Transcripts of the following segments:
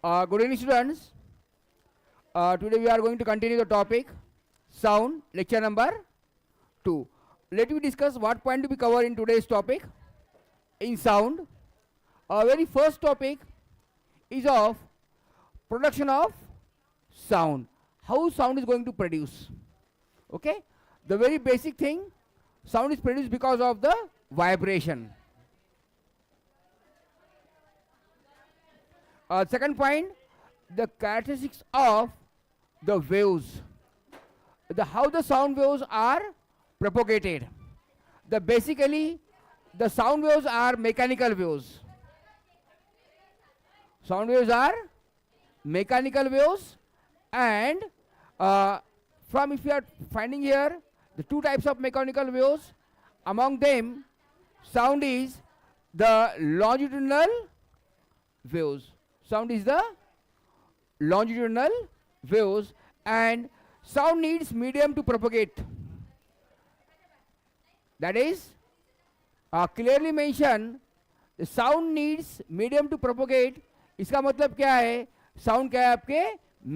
Good evening, students. Today we are going to continue the topic sound, lecture number 2. Let me discuss what point to be covered in today's topic in sound. Our very first topic is of production of sound. How sound is going to produce. Okay? The very basic thing, sound is produced because of the vibration. Second point, the characteristics of the waves. How the sound waves are propagated. Basically, the sound waves are mechanical waves. Sound waves are mechanical waves, and from if you are finding here the two types of mechanical waves, among them sound is the longitudinal waves. Sound is the longitudinal waves, and sound needs medium to propagate. That is clearly mentioned, the sound needs medium to propagate. इसका मतलब क्या है? Sound क्या है आपके?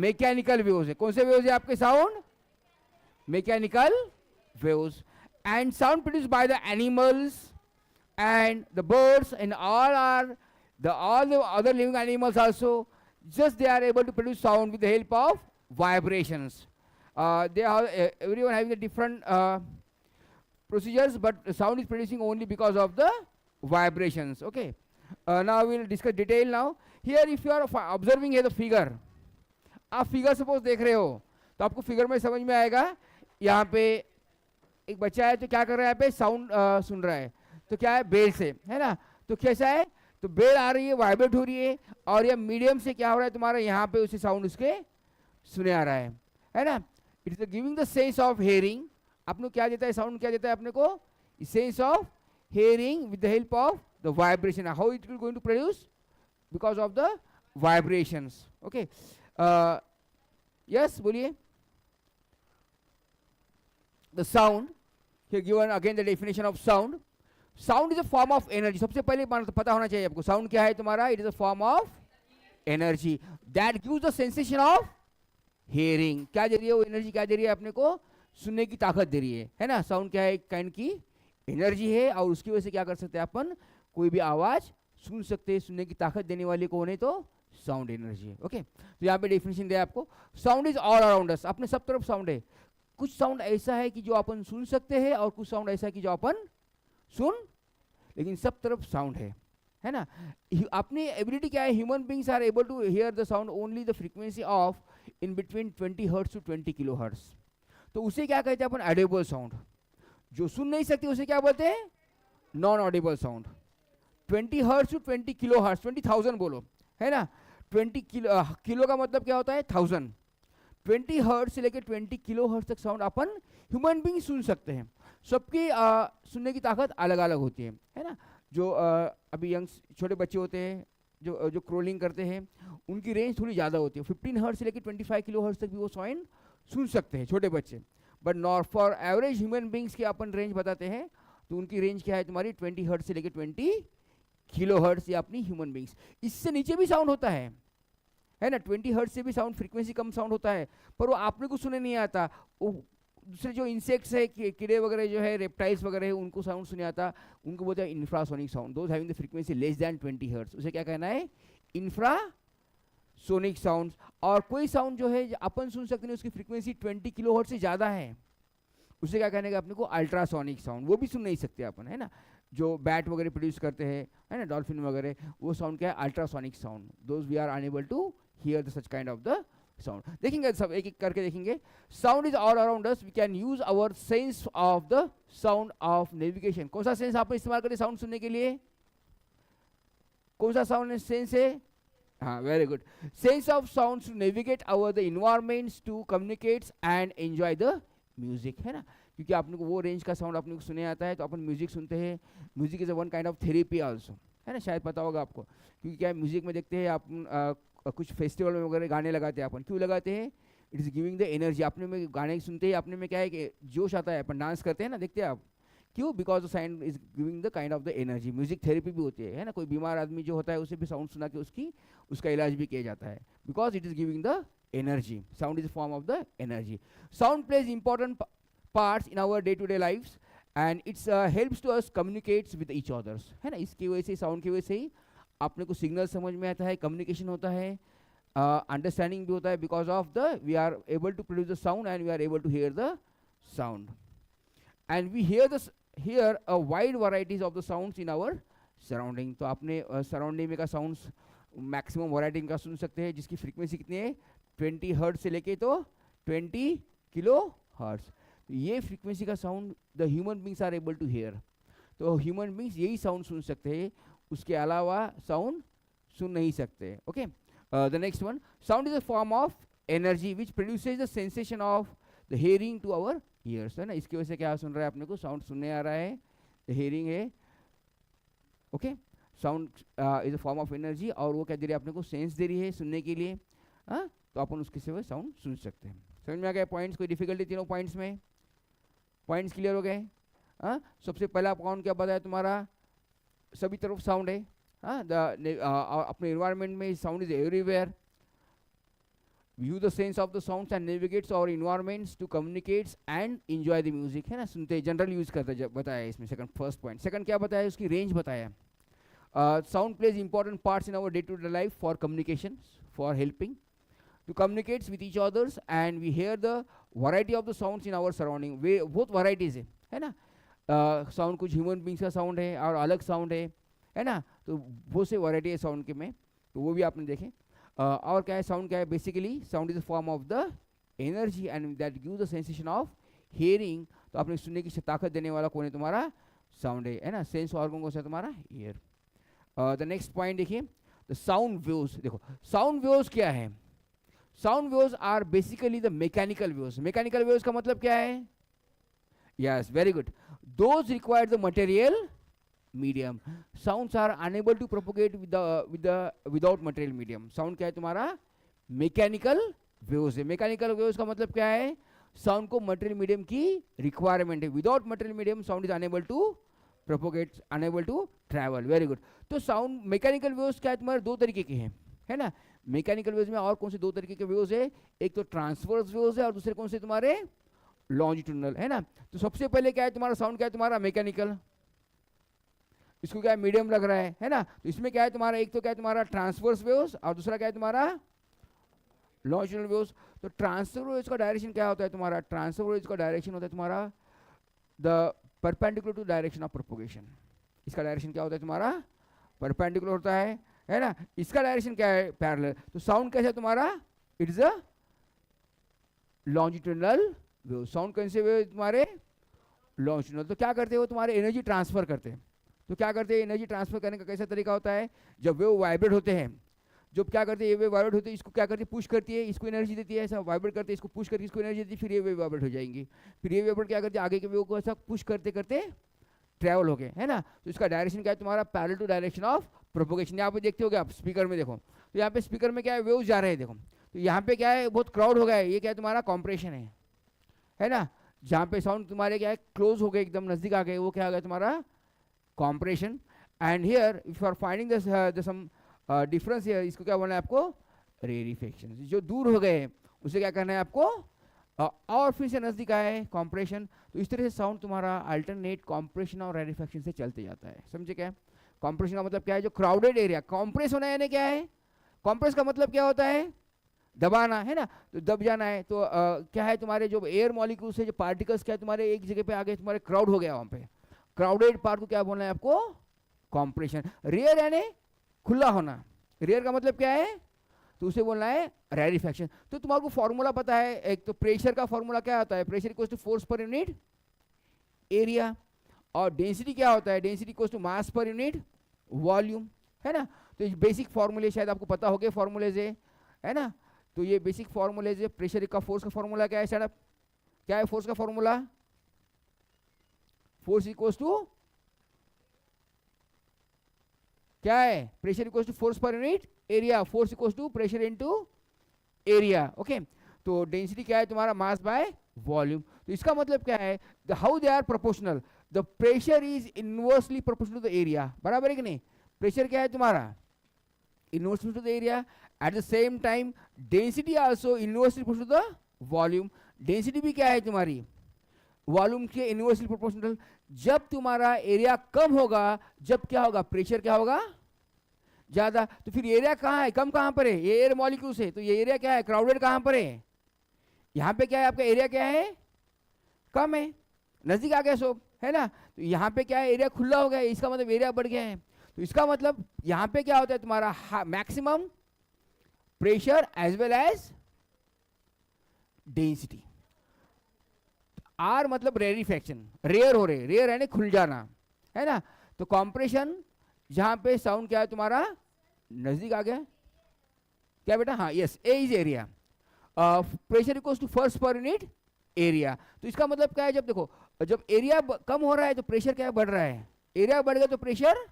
Mechanical waves है. कौन से वेव्स है आपके? Sound mechanical waves. And sound produced by the animals and the birds and all the other living animals also, just they are able to produce sound with the help of vibrations. They are everyone having the different procedures, but sound is producing only because of the vibrations. Okay. Now we will discuss detail now. Here if you are observing here the figure, आप figure suppose देख रहे हो तो आपको figure में समझ में आएगा. यहाँ पे एक बच्चा है तो क्या कर रहा है? यहाँ पे साउंड सुन रहा है. तो क्या है? बेल से, है ना. तो कैसा है? तो बेल आ रही है, वाइब्रेट हो रही है, और ये मीडियम से क्या हो रहा है तुम्हारा? यहाँ पे उसे साउंड उसके सुने आ रहा है ना. It is giving the sense of hearing. अपने क्या देता है? साउंड क्या देता है अपने को? Sense of hearing with the help of the vibration. How it will going to produce? Because of the vibrations. Okay. Yes, बोलिए. The sound here given again the definition of sound. Sound is a form of energy. सबसे पहले पता होना चाहिए आपको sound क्या है तुम्हारा. It is a form of energy that gives the sensation of hearing. क्या दे रही है वो एनर्जी? क्या दे रही है अपने को? सुनने की ताकत दे रही है ना. साउंड क्या है? एक काइंड की एनर्जी है, और उसकी वजह से क्या कर सकते हैं अपन? कोई भी आवाज सुन सकते हैं. सुनने की ताकत देने वाली कौन है? तो साउंड एनर्जी है. ओके. तो यहाँ पे डेफिनेशन दिया आपको. साउंड इज ऑल अराउंड अस. अपने सब तरफ साउंड है. कुछ साउंड ऐसा है कि जो अपन सुन सकते हैं, और कुछ साउंड ऐसा है कि जो अपन सुन, लेकिन सब तरफ साउंड है ना. अपनी एबिलिटी क्या है? Human beings are able to hear the sound only the frequency of in between 20 hertz to 20 kilo hertz. तो उसे क्या कहते हैं अपन? Audible sound. जो सुन नहीं सकते उसे क्या बोलते हैं? Non audible sound. 20 hertz to 20 kilo hertz, 20,000 बोलो, है ना. 20 किलो का मतलब क्या होता है? 1000. 20 हर्ट्ज से लेकर 20 किलो हर्ट्ज तक साउंड अपन ह्यूमन बींग सुन सकते हैं. सबकी सुनने की ताकत अलग अलग होती है ना. जो अभी यंग छोटे बच्चे होते हैं जो क्रोलिंग करते हैं, उनकी रेंज थोड़ी ज़्यादा होती है. 15 हर्ट्ज से लेकर 25 किलो हर्ट्ज तक भी वो साउंड सुन सकते हैं, छोटे बच्चे. But not for average human beings की अपन रेंज बताते हैं, तो उनकी रेंज क्या है तुम्हारी? 20 हर्ट्ज से लेकर 20 किलो हर्ट्ज. या अपनी ह्यूमन बींग्स. इससे नीचे भी साउंड होता है ना. 20 हर्ट्ज से भी साउंड फ्रीक्वेंसी कम साउंड होता है, पर वो आपने को सुने नहीं आता. वो दूसरे जो इंसेक्ट्स है, कीड़े वगैरह जो है, रेप्टाइल्स वगैरह है, उनको साउंड सुने आता. उनको बोलते हैं infrasonic sound. Those having the frequency less than 20 hertz, उसे क्या कहना है? Infrasonic sound. और कोई साउंड जो है अपन सुन सकते हैं उसकी फ्रीक्वेंसी 20 किलो हर्ट्ज से ज़्यादा है, उसे क्या कहने का अपने को? Ultrasonic sound. वो भी सुन नहीं सकते अपन, है ना. जो बैट वगैरह प्रोड्यूस करते हैं, है ना, डॉल्फिन वगैरह, वो साउंड क्या है? Ultrasonic sound. Those we are unable to hear the such kind of the sound. देखेंगे सब एक एक करके देखेंगे. Sound is all around us. We can use our sense of the sound of navigation. कौन सा सेंस आप इस्तेमाल करते हैं साउंड सुनने के लिए? कौन सा साउंड सेंस है? हाँ, very good. Sense of sound to navigate our the environments, to communicates and enjoy the music, है ना. क्योंकि आपने को वो रेंज का साउंड आपने को सुने आता है, तो अपन म्यूजिक सुनते हैं. Music is a one kind of therapy also, है ना. शायद पता होगा आपको. क्योंकि क्या म्यूजिक में देखते हैं आप कुछ फेस्टिवल में वगैरह गाने लगाते हैं अपन. क्यों लगाते हैं? It is giving the energy. अपने में गाने सुनते ही अपने में क्या है कि जोश आता है, अपन डांस करते हैं ना. देखते हैं आप क्यों? Because the sound is giving the kind of the energy. Music therapy भी होती है ना, कोई बीमार आदमी जो होता है उसे भी साउंड सुना के उसका इलाज भी किया जाता है, because it is giving the energy. Sound is a form of the energy. Sound plays important parts in our day to day lives and it helps to us communicate with each others, है ना. इसकी वजह से, sound की वजह से ही अपने को सिग्नल समझ में आता है, कम्युनिकेशन होता है, अंडरस्टैंडिंग भी होता है, because of the we are able to produce the sound and we are able to hear the sound and we hear a wide varieties of the sounds in our surrounding. तो आपने surrounding में का sounds maximum variety का सुन सकते हैं, जिसकी frequency कितनी है, 20 हर्ट्ज से लेके तो 20 किलो हर्ट्ज. ये फ्रीक्वेंसी का sound the human beings are able to hear. तो ह्यूमन बींग्स यही साउंड सुन सकते हैं, उसके अलावा साउंड सुन नहीं सकते. Okay, the next one, sound is a form of energy which produces the sensation of the hearing to our ears, है ना. इसकी वजह से क्या सुन रहा है, अपने को साउंड सुनने आ रहा है, हेयरिंग है. Okay, sound is a form of energy और वो क्या दे रही है, अपने को सेंस दे रही है सुनने के लिए. हाँ, तो अपन उसके से साउंड सुन सकते हैं. समझ में आ गया पॉइंट्स? कोई डिफिकल्टी तीनों पॉइंट्स में? पॉइंट्स क्लियर हो गए? हाँ, सबसे पहला पॉइंट क्या बताया तुम्हारा, सभी तरफ साउंड है. हाँ, अपने इन्वायरमेंट में sound is everywhere. Use the sense of the sounds and navigates our environments to communicates and enjoy the music, है ना. सुनते जनरल यूज करते बताया इसमें. Second, first point. सेकंड क्या बताया, उसकी रेंज बताया. Sound plays important parts in our day to day life for communication, for helping to communicate with each others and we hear the variety of the sounds in our surrounding. वे बहुत varieties है ना. Sound कुछ human beings का sound है और अलग sound है ना. तो बहुत से वैरायटी है साउंड के में, तो वो भी आपने देखे. और क्या है, साउंड क्या है, basically sound is a form of the energy and that gives the sensation of hearing. तो आपने सुनने की ताकत देने वाला कौन है, तुम्हारा साउंड है ना. सेंस ऑर्गन कौन सा, तुम्हारा ईयर. द नेक्स्ट पॉइंट देखिए, द साउंड वेव्स. देखो साउंड वेव्स क्या है, sound waves are basically the mechanical waves. Mechanical waves का मतलब क्या है, yes, very good, those require the material medium. Sounds are unable to propagate without material medium. Sound क्या है तुम्हारा, मैकेनिकल वेव्स है. मैकेनिकल वेव्स का मतलब क्या है, साउंड को मटेरियल मीडियम की रिक्वायरमेंट है. Without material medium sound is unable to propagate, unable to travel. Very good. तो साउंड मैकेनिकल वेव्स क्या है तुम्हारे, दो तरीके के हैं, है ना. मैकेनिकल वेव्स में और कौन से दो तरीके के वेव्स है, एक तो ट्रांसवर्स वेव्स है और दूसरे कौन से तुम्हारे लॉन्जिट्यूडनल, है ना. तो सबसे पहले क्या है तुम्हारा साउंड, क्या है तुम्हारा मैकेनिकल. इसको क्या है, मीडियम लग रहा है ना. तो इसमें क्या है तुम्हारा, एक तो क्या है तुम्हारा ट्रांसवर्स वेव्स और दूसरा क्या है तुम्हारा लॉन्जिट्यूडनल वेव्स. तो ट्रांसवर्स वेव्स का डायरेक्शन क्या होता है तुम्हारा, ट्रांसवर्स वेव्स का डायरेक्शन होता है तुम्हारा the perpendicular to direction of propagation. इसका डायरेक्शन क्या होता है तुम्हारा, परपेंडिकुलर होता है ना. इसका डायरेक्शन क्या है, पैरेलल. तो साउंड कैसा है तुम्हारा, it is a longitudinal wave. Sound कैसे वेव तुम्हारे, लॉन्जिट्यूडनल. तो क्या करते हो, तुम्हारे एनर्जी ट्रांसफर करते हैं. तो क्या करते हैं, एनर्जी ट्रांसफर करने का कैसा तरीका होता है, जब वेव वाइब्रेट होते हैं, जब क्या करते हैं, ये वेव वाइब्रेट होते हैं, इसको क्या करती है, पुश करती है, इसको एनर्जी देती है, ऐसा वाइब्रेट करते हैं, इसको पुश करके इसको एनर्जी देती है, फिर ये वेव वाइब्रेट हो जाएंगी. फिर ये वेव क्या करती है, आगे के वेव को ऐसा पुश करते करते ट्रैवल हो गए, है ना. तो इसका डायरेक्शन क्या है तुम्हारा, parallel to direction of propagation. यहाँ पे देखते हो आप स्पीकर में, देखो तो यहाँ पे स्पीकर में क्या है, वेव्स जा रहे हैं. देखो तो यहाँ पे क्या है, बहुत क्राउड हो गया है, ये क्या है तुम्हारा कॉम्प्रेशन है ना. जहाँ पे साउंड तुम्हारे क्या है, क्लोज हो गए, एकदम नजदीक आ गए, वो क्या आ गया तुम्हारा compression. And here if you are finding the some difference here, इसको क्या बोलना है आपको, रेरिफिकेशन. जो दूर हो गए उसे क्या करना है आपको, और फिर से नजदीक आए, कॉम्प्रेशन. तो इस तरह से साउंड तुम्हारा अल्टरनेट कॉम्प्रेशन और रेरिफिकेशन से चलते जाता है. समझे क्या, कॉम्प्रेशन का मतलब क्या है, जो क्राउडेड एरिया, कॉम्प्रेस होना यानी क्या है, कॉम्प्रेस का मतलब क्या होता है, दबाना, है ना. तो दब जाना है. तो क्या है तुम्हारे जो एयर मॉलिक्यूल्स है, जो पार्टिकल्स क्या है तुम्हारे एक जगह पे आ गए, तुम्हारे क्राउड हो गया वहाँ पे, क्राउडेड पार्ट को क्या बोलना है आपको, कॉम्प्रेशन. रेयर यानी खुला होना, रेयर का मतलब क्या है, तो उसे बोलना है रेरिफिकेशन. तो तुम्हारे को फॉर्मूला पता है, एक तो प्रेशर का फॉर्मूला क्या होता है, pressure equals to force per unit area. और डेंसिटी क्या होता है, density equals to mass per unit volume, है ना. तो ये बेसिक फॉर्मूले शायद आपको पता हो गए, फॉर्मूले है ना. तो ये बेसिक फॉर्मूले है. प्रेशर का फोर्स का फॉर्मूला क्या है, शायद क्या है फोर्स का फॉर्मूला, फोर्स इक्वल्स टू क्या है, pressure equals to force per unit area, force equals to pressure into area. Okay, तो डेंसिटी क्या है तुम्हारा, मास बाय वॉल्यूम. तो इसका मतलब क्या है, how they are proportional, the pressure is inversely proportional to the area, बराबर है कि नहीं? प्रेशर क्या है तुम्हारा? Inversely to the area. At the same time density also inversely proportional to the volume. Density भी क्या है तुम्हारी? वॉल्यूम के इनवर्सली प्रोपोर्शनल. जब तुम्हारा एरिया कम होगा, जब क्या होगा? प्रेशर क्या होगा? ज्यादा. तो फिर एरिया कहाँ है? कम कहाँ पर है? ये एयर मॉलिक्यूल्स है, तो ये एरिया क्या है? क्राउडेड कहाँ पर है? यहाँ पे क्या है? आपका एरिया क्या है? कम है, नजदीक आ गया सब, है ना? तो यहाँ पे क्या है? एरिया खुला हो गया, इसका मतलब एरिया बढ़ गया है. तो इसका मतलब यहाँ पे क्या होता है तुम्हारा? Maximum pressure as well as density. R मतलब रेरिफेक्शन, रेयर हो रहे, रेयर है ना, खुल जाना, है ना? तो कॉम्प्रेशन, जहां पे साउंड क्या है तुम्हारा? नजदीक आ गया. क्या बेटा? हाँ, yes, A is area. Pressure equals to force per unit area. तो इसका मतलब क्या है? जब देखो, जब एरिया कम हो रहा है तो प्रेशर क्या बढ़ रहा है? एरिया बढ़ गया तो प्रेशर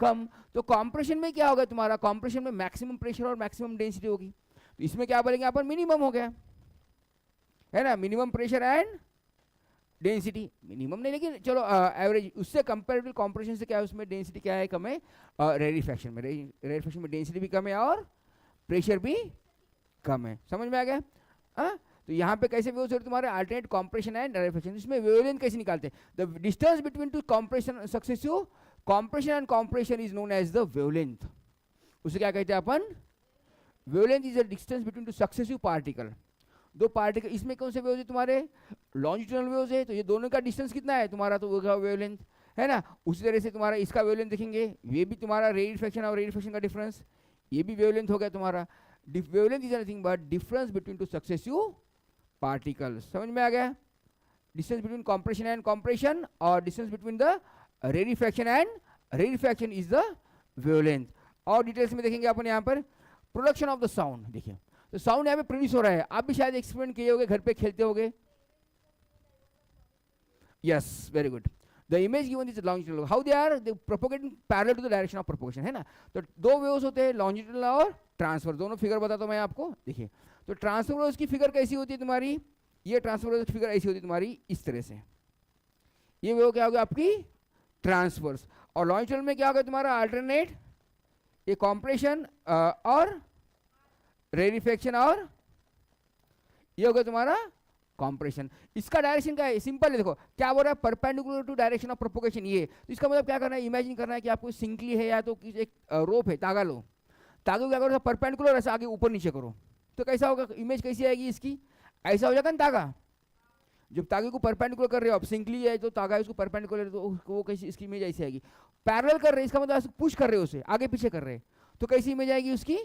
कम. तो कॉम्प्रेशन में क्या होगा तुम्हारा? कॉम्प्रेशन में मैक्सिमम प्रेशर और मैक्सिमम डेंसिटी होगी. तो इसमें क्या बोलेंगे अपन? मिनिमम हो गया, है ना? Minimum pressure and density. Minimum नहीं, लेकिन चलो एवरेज. उससे कंपेरेटिव कॉम्प्रेशन से क्या है? उसमें डेंसिटी क्या है? कम है. रेरिफेक्शन में, रेरिफेक्शन में डेंसिटी भी कम है और प्रेशर भी कम है. समझ में आ गया? तो यहाँ पे कैसे वेव्स होते तुम्हारे? Alternate compression and rarefaction. इसमें वेवलेंथ कैसे निकालते हैं? The distance between two compression successive compression and compression is known as the wavelength. उसे क्या कहते हैं अपन? Wavelength is the distance between two successive particle. दो पार्टिकल, इसमें कौन से वेव्स है तुम्हारे? लॉन्जिट्यूडनल वेव्स है, तो ये दोनों का डिस्टेंस कितना है तुम्हारा? तो वो वेवलेंथ, है ना? उसी तरह से तुम्हारा इसका वेवलेंथ देखेंगे, ये भी तुम्हारा रेरिफेक्शन और रेरिफेक्शन का डिफरेंस, ये भी वेवलेंथ हो गया तुम्हारा. Wavelength is nothing but difference between two successive particles. समझ में आ गया? Distance between compression and compression और distance between the rarefaction and rarefaction is the wavelength. और डिटेल्स में देखेंगे अपन यहाँ पर. प्रोडक्शन ऑफ द साउंड, देखिए, तो साउंड यहाँ पे प्रोड्यूस हो रहा है. आप भी शायद एक्सपेरिमेंट किए होंगे, घर पे खेलते होंगे. Yes, very good. The image given is longitudinal. How they are? They propagating parallel to the direction of propagation, है ना? तो दो वेव्स होते हैं, लॉन्जिट्यूडनल और ट्रांसफर. दोनों फिगर बताता हूं मैं आपको. देखिए, तो ट्रांसफर वेव्स की फिगर कैसी होती है तुम्हारी? ये ट्रांसफर वेव्स की फिगर ऐसी होती है तुम्हारी, इस तरह से. ये वेव क्या होगा आपकी? ट्रांसवर्स. और लॉन्जिट्यूडनल में क्या होगा तुम्हारा? अल्टरनेट. ये कॉम्प्रेशन और रेरिफेक्शन, और ये होगा तुम्हारा कॉम्प्रेशन. इसका डायरेक्शन क्या है? सिंपल है. देखो क्या बोल रहा है? Perpendicular to direction of propagation. ये तो इसका मतलब क्या करना है? इमेजिन करना है कि आपको सिंकली है या तो एक रोप है, तागा लो. तागे को क्या करो? परपेंडिकुलर ऐसा आगे ऊपर नीचे करो, तो कैसा होगा? इमेज कैसी आएगी इसकी? ऐसा हो जाएगा ना तागा. जब तागे को परपेंडिकुलर कर रहे हो आप, सिंकली है तो तागा है, उसको परपेंडिकुलर, तो वो कैसी इसकी इमेज ऐसी आएगी? पैरेलल कर रहे हैं, इसका मतलब पुश कर रहे हो उसे, आगे पीछे कर रहे हैं, तो कैसी इमेज आएगी उसकी?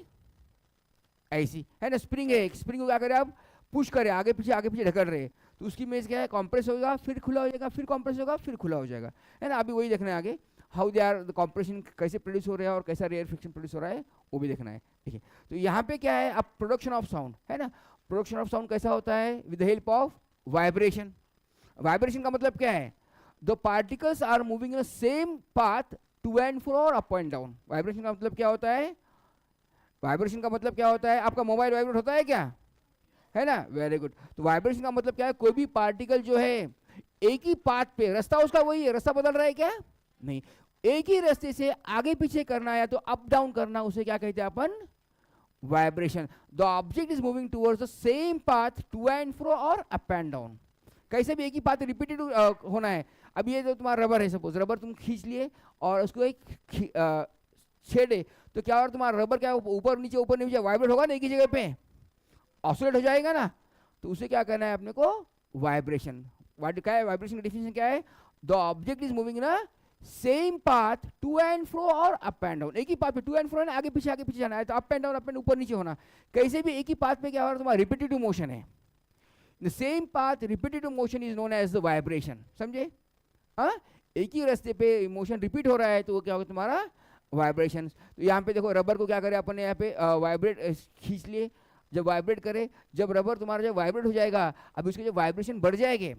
ऐसी, है ना? स्प्रिंग है, स्प्रिंग को क्या करें आप? पुश करें, आगे पीछे ढकल रहे हैं, तो उसकी इमेज क्या है? कॉम्प्रेस होगा, फिर खुला हो जाएगा, फिर कॉम्प्रेस होगा, फिर खुला हो जाएगा, है ना? अभी वही देखना है आगे. How they are the compression कैसे प्रोड्यूस हो रहा है और कैसा रेयरफिक्शन प्रोड्यूस हो रहा है, वो भी देखना है. देखिए, तो यहाँ पे क्या है? अब प्रोडक्शन ऑफ साउंड, है ना? प्रोडक्शन ऑफ साउंड कैसा होता है? With the help of vibration. Vibration का मतलब क्या है? The particles are moving in the same path to and fro और अप एंड डाउन. वाइब्रेशन का मतलब क्या होता है? वाइब्रेशन का मतलब क्या होता है? आपका मोबाइल वाइब्रेट होता है क्या? है ना? Very good. तो वाइब्रेशन का मतलब क्या है? कोई भी पार्टिकल जो है एक ही पाथ पे, रास्ता उसका वही है, रास्ता बदल रहा है क्या? नहीं. एक ही रास्ते से आगे पीछे करना या तो अप डाउन करना, उसे क्या कहते हैं अपन? Vibration. The object is moving towards the same path to and fro और अप एंड डाउन. कैसे भी एक ही पाथ रिपीटेड होना है. अब ये जो तुम्हारा रबर है, सपोज रबर तुम खींच लिए और उसको एक छेड़े, तो क्या और तुम्हारा रबर क्या ऊपर नीचे वाइब्रेट होगा ना एक ही जगह पे? ऑसिलेट हो जाएगा ना? तो उसे क्या करना है अपने को? वाइब्रेशन. क्या है वाइब्रेशन का डेफिनेशन? क्या है? The object is moving in same path to and fro और अप एंड डाउन. एक ही पाथ पे टू एंड फ्रो है, आगे पीछे जाना है, तो अप एंड डाउन ऊपर नीचे होना. कैसे भी एक ही पाथ पे क्या हो रहा है? तुम्हारा रिपीटेटिव मोशन है. The same path repetitive motion is known as the vibration. समझे? एक ही रास्ते पे मोशन रिपीट हो रहा है, तो वो क्या होगा तुम्हारा? वाइब्रेशन. तो यहाँ पे देखो, रबर को क्या करें अपन ने? यहाँ पे वाइब्रेट खींच लिए. जब वाइब्रेट करे, जब रबर तुम्हारा जब वाइब्रेट हो जाएगा, अब उसके जो वाइब्रेशन बढ़ जाएंगे.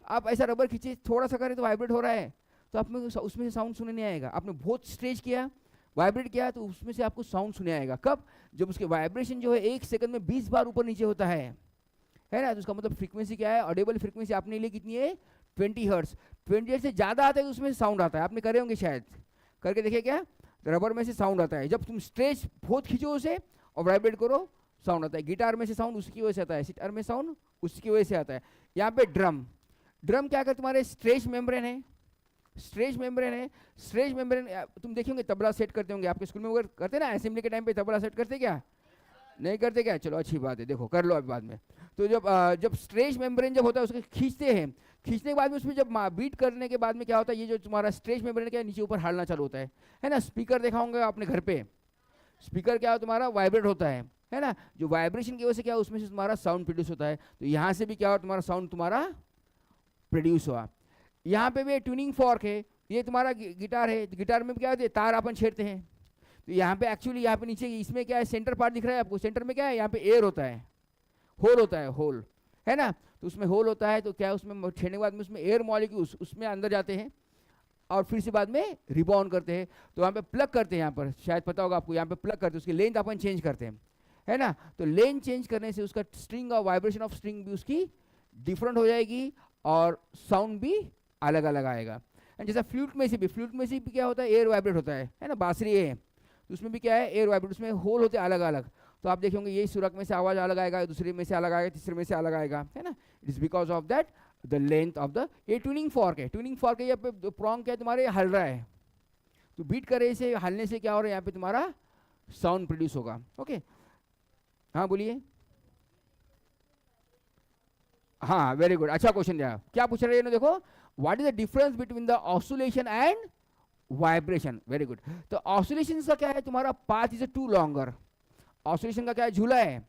आप ऐसा रबर खींचे, थोड़ा सा करें तो वाइब्रेट हो रहा है, तो आप में उसमें से साउंड सुनने नहीं आएगा. आपने बहुत स्ट्रेच किया, वाइब्रेट किया, तो उसमें से आपको साउंड सुने आएगा. कब? जब उसके वाइब्रेशन जो है 1 सेकंड में 20 बार ऊपर नीचे होता है ना? तो उसका मतलब फ्रीक्वेंसी क्या है? ऑडिबल फ्रीक्वेंसी आपने लिए कितनी है? 20 हर्ट्ज. 28 से ज़्यादा आता है तो उसमें से साउंड आता है, आपने करे होंगे शायद, करके देखिए क्या, रबर में से साउंड आता है, जब तुम स्ट्रेच बहुत खींचो उसे और वाइब्रेट करो साउंड आता है। गिटार में से साउंड उसकी वजह से आता है, सितार में साउंड उसकी वजह से आता है। यहाँ पे ड्रम, ड्रम क्या कर तुम्हारे स्ट्रेच मेम्ब्रेन है, स्ट्रेच मेम्ब्रेन है, स्ट्रेच मेम्ब्रेन तुम देखेंगे तबला सेट करते होंगे आपके स्कूल में, अगर करते ना असेंबली के टाइम पे तबला सेट करते क्या, नहीं करते क्या, चलो अच्छी बात है, देखो कर लो अभी बाद में। तो जब स्ट्रेच मेम्ब्रेन जब होता है उसको खींचते हैं, खींचने के बाद में उसमें जब बीट करने के बाद में क्या होता है, ये जो तुम्हारा स्ट्रेच मेम्ब्रेन क्या नीचे ऊपर हालना चालू होता है ना। स्पीकर देखा होंगे आपने घर पे, स्पीकर क्या तुम्हारा वाइब्रेट होता है ना, जो वाइब्रेशन की वजह से क्या उसमें से तुम्हारा साउंड प्रोड्यूस होता है। तो यहाँ से भी क्या हो तुम्हारा साउंड तुम्हारा प्रोड्यूस हुआ। यहाँ पे भी ट्यूनिंग फॉर्क है, ये तुम्हारा गिटार है, तो गिटार में क्या होता है तार अपन छेड़ते हैं, तो यहाँ पे एक्चुअली यहाँ पे नीचे इसमें क्या है सेंटर पार्ट दिख रहा है आपको, सेंटर में क्या है यहाँ पे एयर होता है, होल होता है, होल है ना, तो उसमें होल होता है, तो क्या उसमें छेड़ने के बाद में उसमें एयर मॉलिक्यूल्स उसमें अंदर जाते हैं और फिर से बाद में रिबाउंड करते हैं। तो यहाँ पे प्लग करते हैं, यहाँ पर शायद पता होगा आपको, यहाँ पे प्लग करते हैं, उसकी लेंथ अपन चेंज करते हैं, है ना। तो लेंथ चेंज करने से उसका स्ट्रिंग और वाइब्रेशन ऑफ स्ट्रिंग भी उसकी डिफरेंट हो जाएगी और साउंड भी अलग अलग आएगा। एंड जैसा फ्लूट में से भी क्या होता है, एयर वाइब्रेट होता है ना, बांसुरी है तो उसमें भी क्या है एयर वाइब्रेट, उसमें होल होते हैं अलग अलग। तो आप देखेंगे ये सुरक में से आवाज़ अलग आएगा, दूसरे में से अलग आएगा, तीसरे में से अलग आएगा, है ना। It is because of that the length of the, ये ट्यूनिंग फॉर्क है, ट्यूनिंग फॉर्क है, यहाँ पे प्रॉन्ग क्या है तुम्हारे हल रहा है, तो बीट करे से हलने से क्या हो रहा है यहाँ पे तुम्हारा साउंड प्रोड्यूस होगा। ओके हाँ बोलिए। हाँ वेरी गुड, अच्छा क्वेश्चन दिया, क्या पूछ रहे हैं ना, देखो what is the difference between the oscillation and vibration. Very good, तो ऑसिलेशन का क्या है तुम्हारा path is too longer, oscillation का क्या है झूला है,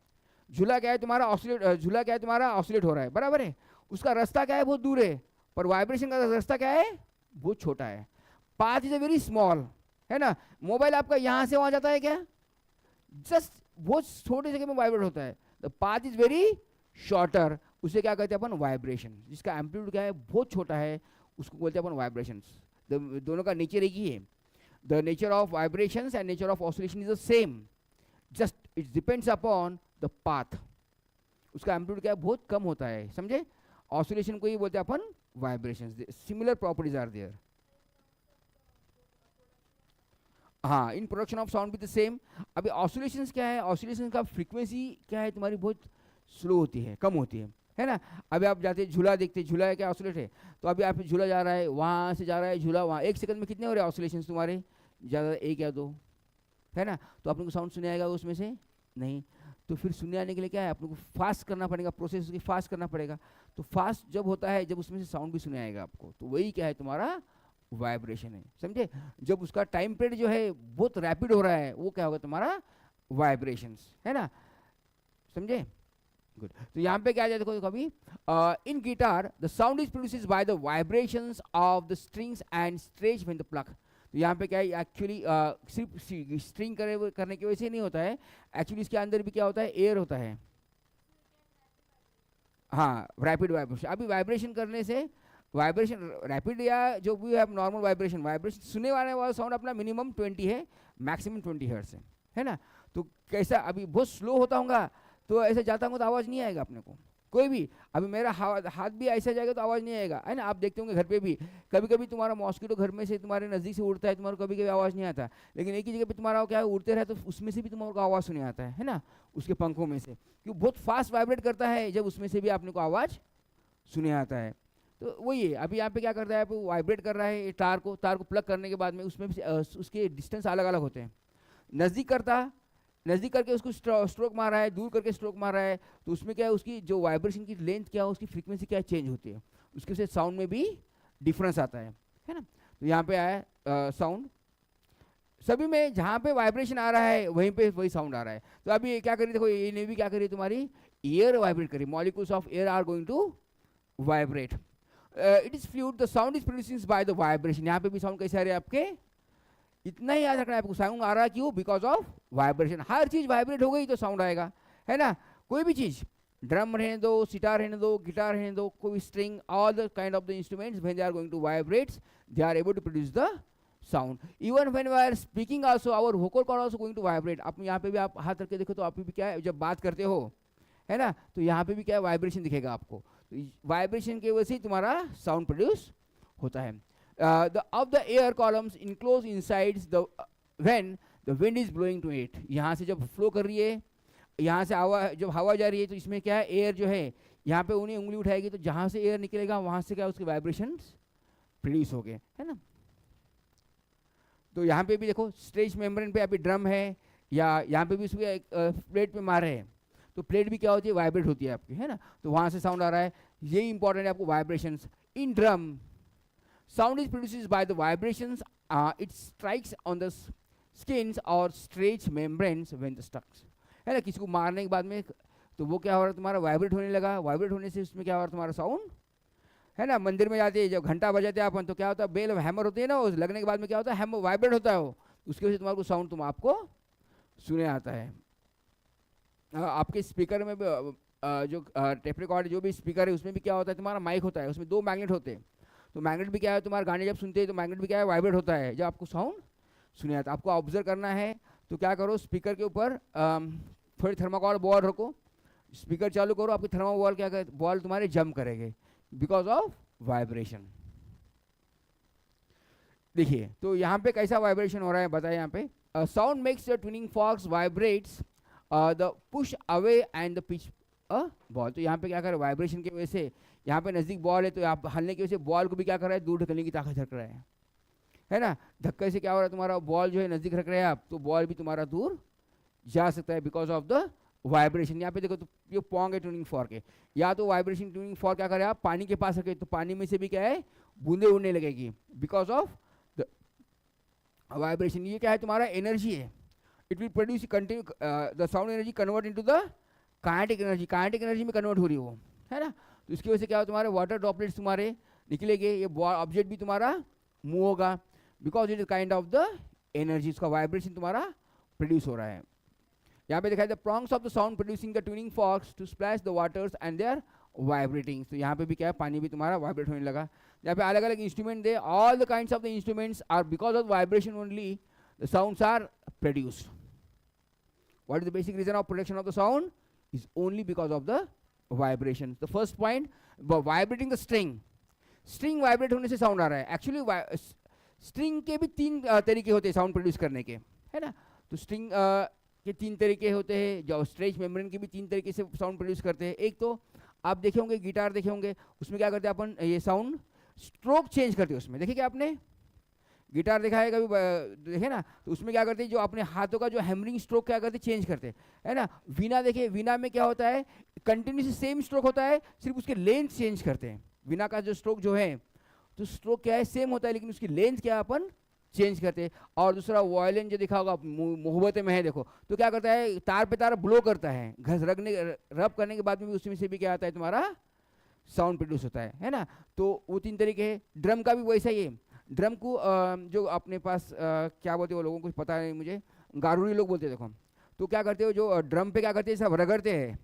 झूला क्या है तुम्हारा ऑसिलेट, झूला क्या है तुम्हारा ऑसिलेट हो रहा है, बराबर है, उसका रास्ता क्या है बहुत दूर है, पर वाइब्रेशन का रास्ता क्या है बहुत छोटा है, path is a very small, है ना। मोबाइल आपका यहाँ से वहाँ जाता है क्या, जस्ट बहुत छोटे जगह में वाइब्रेट होता है, the path is very shorter, उसे क्या कहते हैं अपन वाइब्रेशन, जिसका एम्पलीट्यूड क्या है बहुत छोटा है उसको बोलते हैं अपन वाइब्रेशंस। दोनों का नेचर एक ही है, the nature of vibrations and nature of oscillation is the same, just it depends upon the path, उसका एम्पलीट्यूड क्या है बहुत कम होता है, समझे। ऑसिलेशन को ही बोलते हैं अपन vibrations, similar properties are there. हाँ इन प्रोडक्शन ऑफ साउंड भी द सेम। अभी ऑसिलेशंस क्या है, ऑसिलेशन का फ्रीक्वेंसी क्या है तुम्हारी बहुत स्लो होती है, कम होती है ना। अभी आप जाते झूला देखते, झूला है क्या ऑसिलेट है, तो अभी आप झूला जा रहा है, वहाँ से जा रहा है झूला वहाँ, एक सेकंड में कितने हो रहे हैं ऑसिलेशंस तुम्हारे, ज़्यादा एक या दो, है ना। तो अपने को साउंड सुने आएगा उसमें से नहीं, तो फिर सुनने आने के लिए क्या है अपने को फास्ट करना पड़ेगा, प्रोसेस उसकी फास्ट करना पड़ेगा। तो फास्ट जब होता है जब उसमें से साउंड भी सुने आएगा आपको, तो वही क्या है तुम्हारा वाइब्रेशन है, समझे। जब उसका टाइम पीरियड जो है बहुत रैपिड हो रहा है वो क्या होगा तुम्हारा वाइब्रेशंस, है ना, समझे। गुड, तो यहाँ पे क्या देखो कभी in guitar the sound is produced by the vibrations of the strings and stretch when the plug. तो यहाँ पे क्या है एक्चुअली सिर्फ स्ट्रिंग करने की वजह से नहीं होता है, एक्चुअली इसके अंदर भी क्या होता है एयर होता है। हाँ रैपिड वाइब्रेशन, अभी वाइब्रेशन करने से वाइब्रेशन रैपिड या जो भी है नॉर्मल वाइब्रेशन, वाइब्रेशन सुनने वाला साउंड अपना मिनिमम 20 है, मैक्सिमम 20 हर्ट्ज है ना। तो कैसा अभी बहुत स्लो होता होगा तो ऐसे जाता हूँ तो आवाज़ नहीं आएगा अपने को कोई भी, अभी मेरा हाथ भी ऐसा जाएगा तो आवाज़ नहीं आएगा, है ना। आप देखते होंगे घर पे भी कभी कभी तुम्हारा मॉस्किटो घर में से तुम्हारे नज़दीक से उड़ता है, तुम्हारा कभी कभी आवाज़ नहीं आता, लेकिन एक ही जगह पे तुम्हारा क्या है उड़ते रहे तो उसमें से भी तुम्हारे को आवाज़ सुने आता है ना, उसके पंखों में से, क्योंकि बहुत फास्ट वाइब्रेट करता है जब उसमें से भी आपने को आवाज़ सुने आता है। तो वही है, अभी यहाँ पे क्या करता है वो वाइब्रेट कर रहा है तार को प्लग करने के बाद में उसमें उसके डिस्टेंस अलग अलग होते हैं, नज़दीक करके उसको स्ट्रोक मार रहा है, दूर करके स्ट्रोक मार रहा है, तो उसमें क्या है उसकी जो वाइब्रेशन की लेंथ क्या है उसकी फ्रीक्वेंसी क्या चेंज होती है, उसके से साउंड में भी डिफरेंस आता है ना। तो यहाँ पे आया साउंड, सभी में जहाँ पे वाइब्रेशन आ रहा है वहीं पे वही साउंड आ रहा है। तो अभी क्या करिए देखो ये ने भी क्या करिए तुम्हारी एयर वाइब्रेट करिए, molecules of air are going to vibrate, it is fluid, the sound is produced by the vibration. यहाँ पे भी साउंड कैसे आ रहे हैं आपके, इतना ही याद रखना है आपको, साउंड आ रहा है क्यों, बिकॉज ऑफ वाइब्रेशन। हर चीज वाइब्रेट हो गई तो साउंड आएगा, है ना। कोई भी चीज, ड्रम रहने दो, सितार रहने दो, गिटार रहने दो, कोई string, all the kind of the instruments when they are going to vibrate they are able to produce the sound. Even when we are speaking also our vocal cord also going to vibrate. आप यहाँ पे भी आप हाथ रख के देखो तो आप भी क्या है जब बात करते हो, है ना, तो यहाँ पे भी क्या है वाइब्रेशन दिखेगा आपको, तो वाइब्रेशन की वजह से तुम्हारा साउंड प्रोड्यूस होता है. The of the air columns enclosed inside the when the wind is blowing to it. यहाँ से जब फ्लो कर रही है, यहाँ से हवा, जब हवा जा रही है तो इसमें क्या है, एयर जो है यहाँ पे उन्हें उंगली उठाएगी तो जहाँ से एयर निकलेगा वहाँ से क्या उसके वाइब्रेशंस प्रोड्यूस हो गए, है ना. तो यहाँ पे भी देखो स्ट्रेच मेम्ब्रेन पे अभी ड्रम है या यहाँ पे भी उसके प्लेट पे मारे हैं तो प्लेट भी क्या होती है, वाइब्रेट होती है आपकी, है ना. तो वहाँ से साउंड आ रहा है, ये इंपॉर्टेंट है आपको. Vibrations in drum, sound is produced by the vibrations, it strikes on the skins or stretch membranes when the stuck, है ना. किसी को मारने के बाद में तो वो क्या हो रहा है, तुम्हारा वाइब्रेट होने लगा. वाइब्रेट होने से उसमें क्या हो रहा है, तुम्हारा साउंड, है ना. मंदिर में जाते हैं जब घंटा बजाते हैं अपन तो क्या होता है, बेल हैमर होती है ना, उस लगने के बाद में क्या होता है, हैमर वाइब्रेट होता है वो, उसकी वजह से तुम्हारा साउंड तुम आपको सुने आता है. आपके स्पीकर में भी जो टेप रिकॉर्ड जो भी स्पीकर है उसमें भी क्या होता है, तुम्हारा माइक होता है, उसमें 2 मैग्नेट होते हैं. तो मैग्नेट भी क्या है, तुम्हारे गाने जब सुनते हैं तो मैग्नेट भी क्या है, वाइब्रेट होता है जब आपको साउंड सुने आता है. आपको ऑब्जर्व करना है तो क्या करो, स्पीकर के ऊपर थोड़ी थर्माकोल बॉल रखो, स्पीकर चालू करो, आपकी थर्माकोल क्या करे, बॉल तुम्हारे जंप करेंगे बिकॉज ऑफ वाइब्रेशन. देखिए तो यहाँ पे कैसा वाइब्रेशन हो रहा है बताए. यहाँ पे sound makes the tuning forks vibrates the push away and the pitch ball. तो यहाँ पे क्या कर रहा है, वाइब्रेशन की वजह से यहाँ पे नजदीक बॉल है तो आप हलने की वजह से बॉल को भी क्या कर रहा है, दूर ढकने की ताकत रख रहा है ना. धक्के से क्या हो रहा है, तुम्हारा बॉल जो है नजदीक रख रहे हैं आप तो बॉल भी तुम्हारा दूर जा सकता है बिकॉज ऑफ द वाइब्रेशन. यहाँ पे देखो तो ये पोंग है ट्यूनिंग फॉर्क है, या तो वाइब्रेशन ट्यूनिंग फॉर्क क्या करे, आप पानी के पास रखे तो पानी में से भी क्या है, बूंदे उड़ने लगेगी बिकॉज ऑफ द वाइब्रेशन. ये क्या है, तुम्हारा एनर्जी है. It will produce continue the sound energy convert into the kinetic energy. Kinetic energy में कन्वर्ट हो रही है वो, है ना. तो इसकी वजह से क्या हो, तुम्हारे वाटर ड्रॉपलेट्स तुम्हारे निकलेंगे, ये ऑब्जेक्ट भी तुम्हारा मूव होगा because it is kind of the energy. उसका वाइब्रेशन तुम्हारा प्रोड्यूस हो रहा है. यहाँ पे दिखाई the prongs of the sound producing the tuning forks to splash the waters and they are vibrating. तो यहाँ पे भी क्या है, पानी भी तुम्हारा वाइब्रेट होने लगा. यहाँ पे अलग अलग instrument they, all the kinds of the instruments are because of vibration only the sounds are produced. What is the basic reason of production of the sound is only because of the vibration. The first point, vibrating the string. String vibrate होने से sound आ रहा है. Actually string के भी 3 तरीके होते हैं sound produce करने के, है ना. तो string के 3 तरीके होते हैं, जो stretch membrane के भी 3 तरीके से sound produce करते हैं. एक तो आप देखे होंगे गिटार देखे होंगे, उसमें क्या करते हैं अपन, ये sound stroke change करते हैं उसमें. देखिए क्या आपने गिटार देखा है कभी, देखे ना, तो उसमें क्या करते हैं, जो अपने हाथों का जो हैमरिंग स्ट्रोक क्या करते हैं, चेंज करते हैं, है ना. वीणा देखिए, वीणा में क्या होता है, कंटिन्यूसली सेम स्ट्रोक होता है, सिर्फ उसके लेंथ चेंज करते हैं. वीणा का जो स्ट्रोक जो है, तो स्ट्रोक क्या है, सेम होता है, लेकिन उसकी लेंथ क्या अपन चेंज करते हैं. और दूसरा वायलिन जो दिखा होगा, मोहब्बत में है देखो, तो क्या करता है, तार पे तार ब्लो करता है, घस रब करने के बाद में भी उसमें से भी क्या आता है, तुम्हारा साउंड प्रोड्यूस होता है ना. तो वो 3 तरीके हैं. ड्रम का भी वैसा ही है. ड्रम को जो अपने पास क्या बोलते हैं वो लोगों को पता नहीं, मुझे गारूड़ी लोग बोलते हैं देखो. तो क्या करते हो, जो ड्रम पे क्या करते हैं, सब रगड़ते हैं,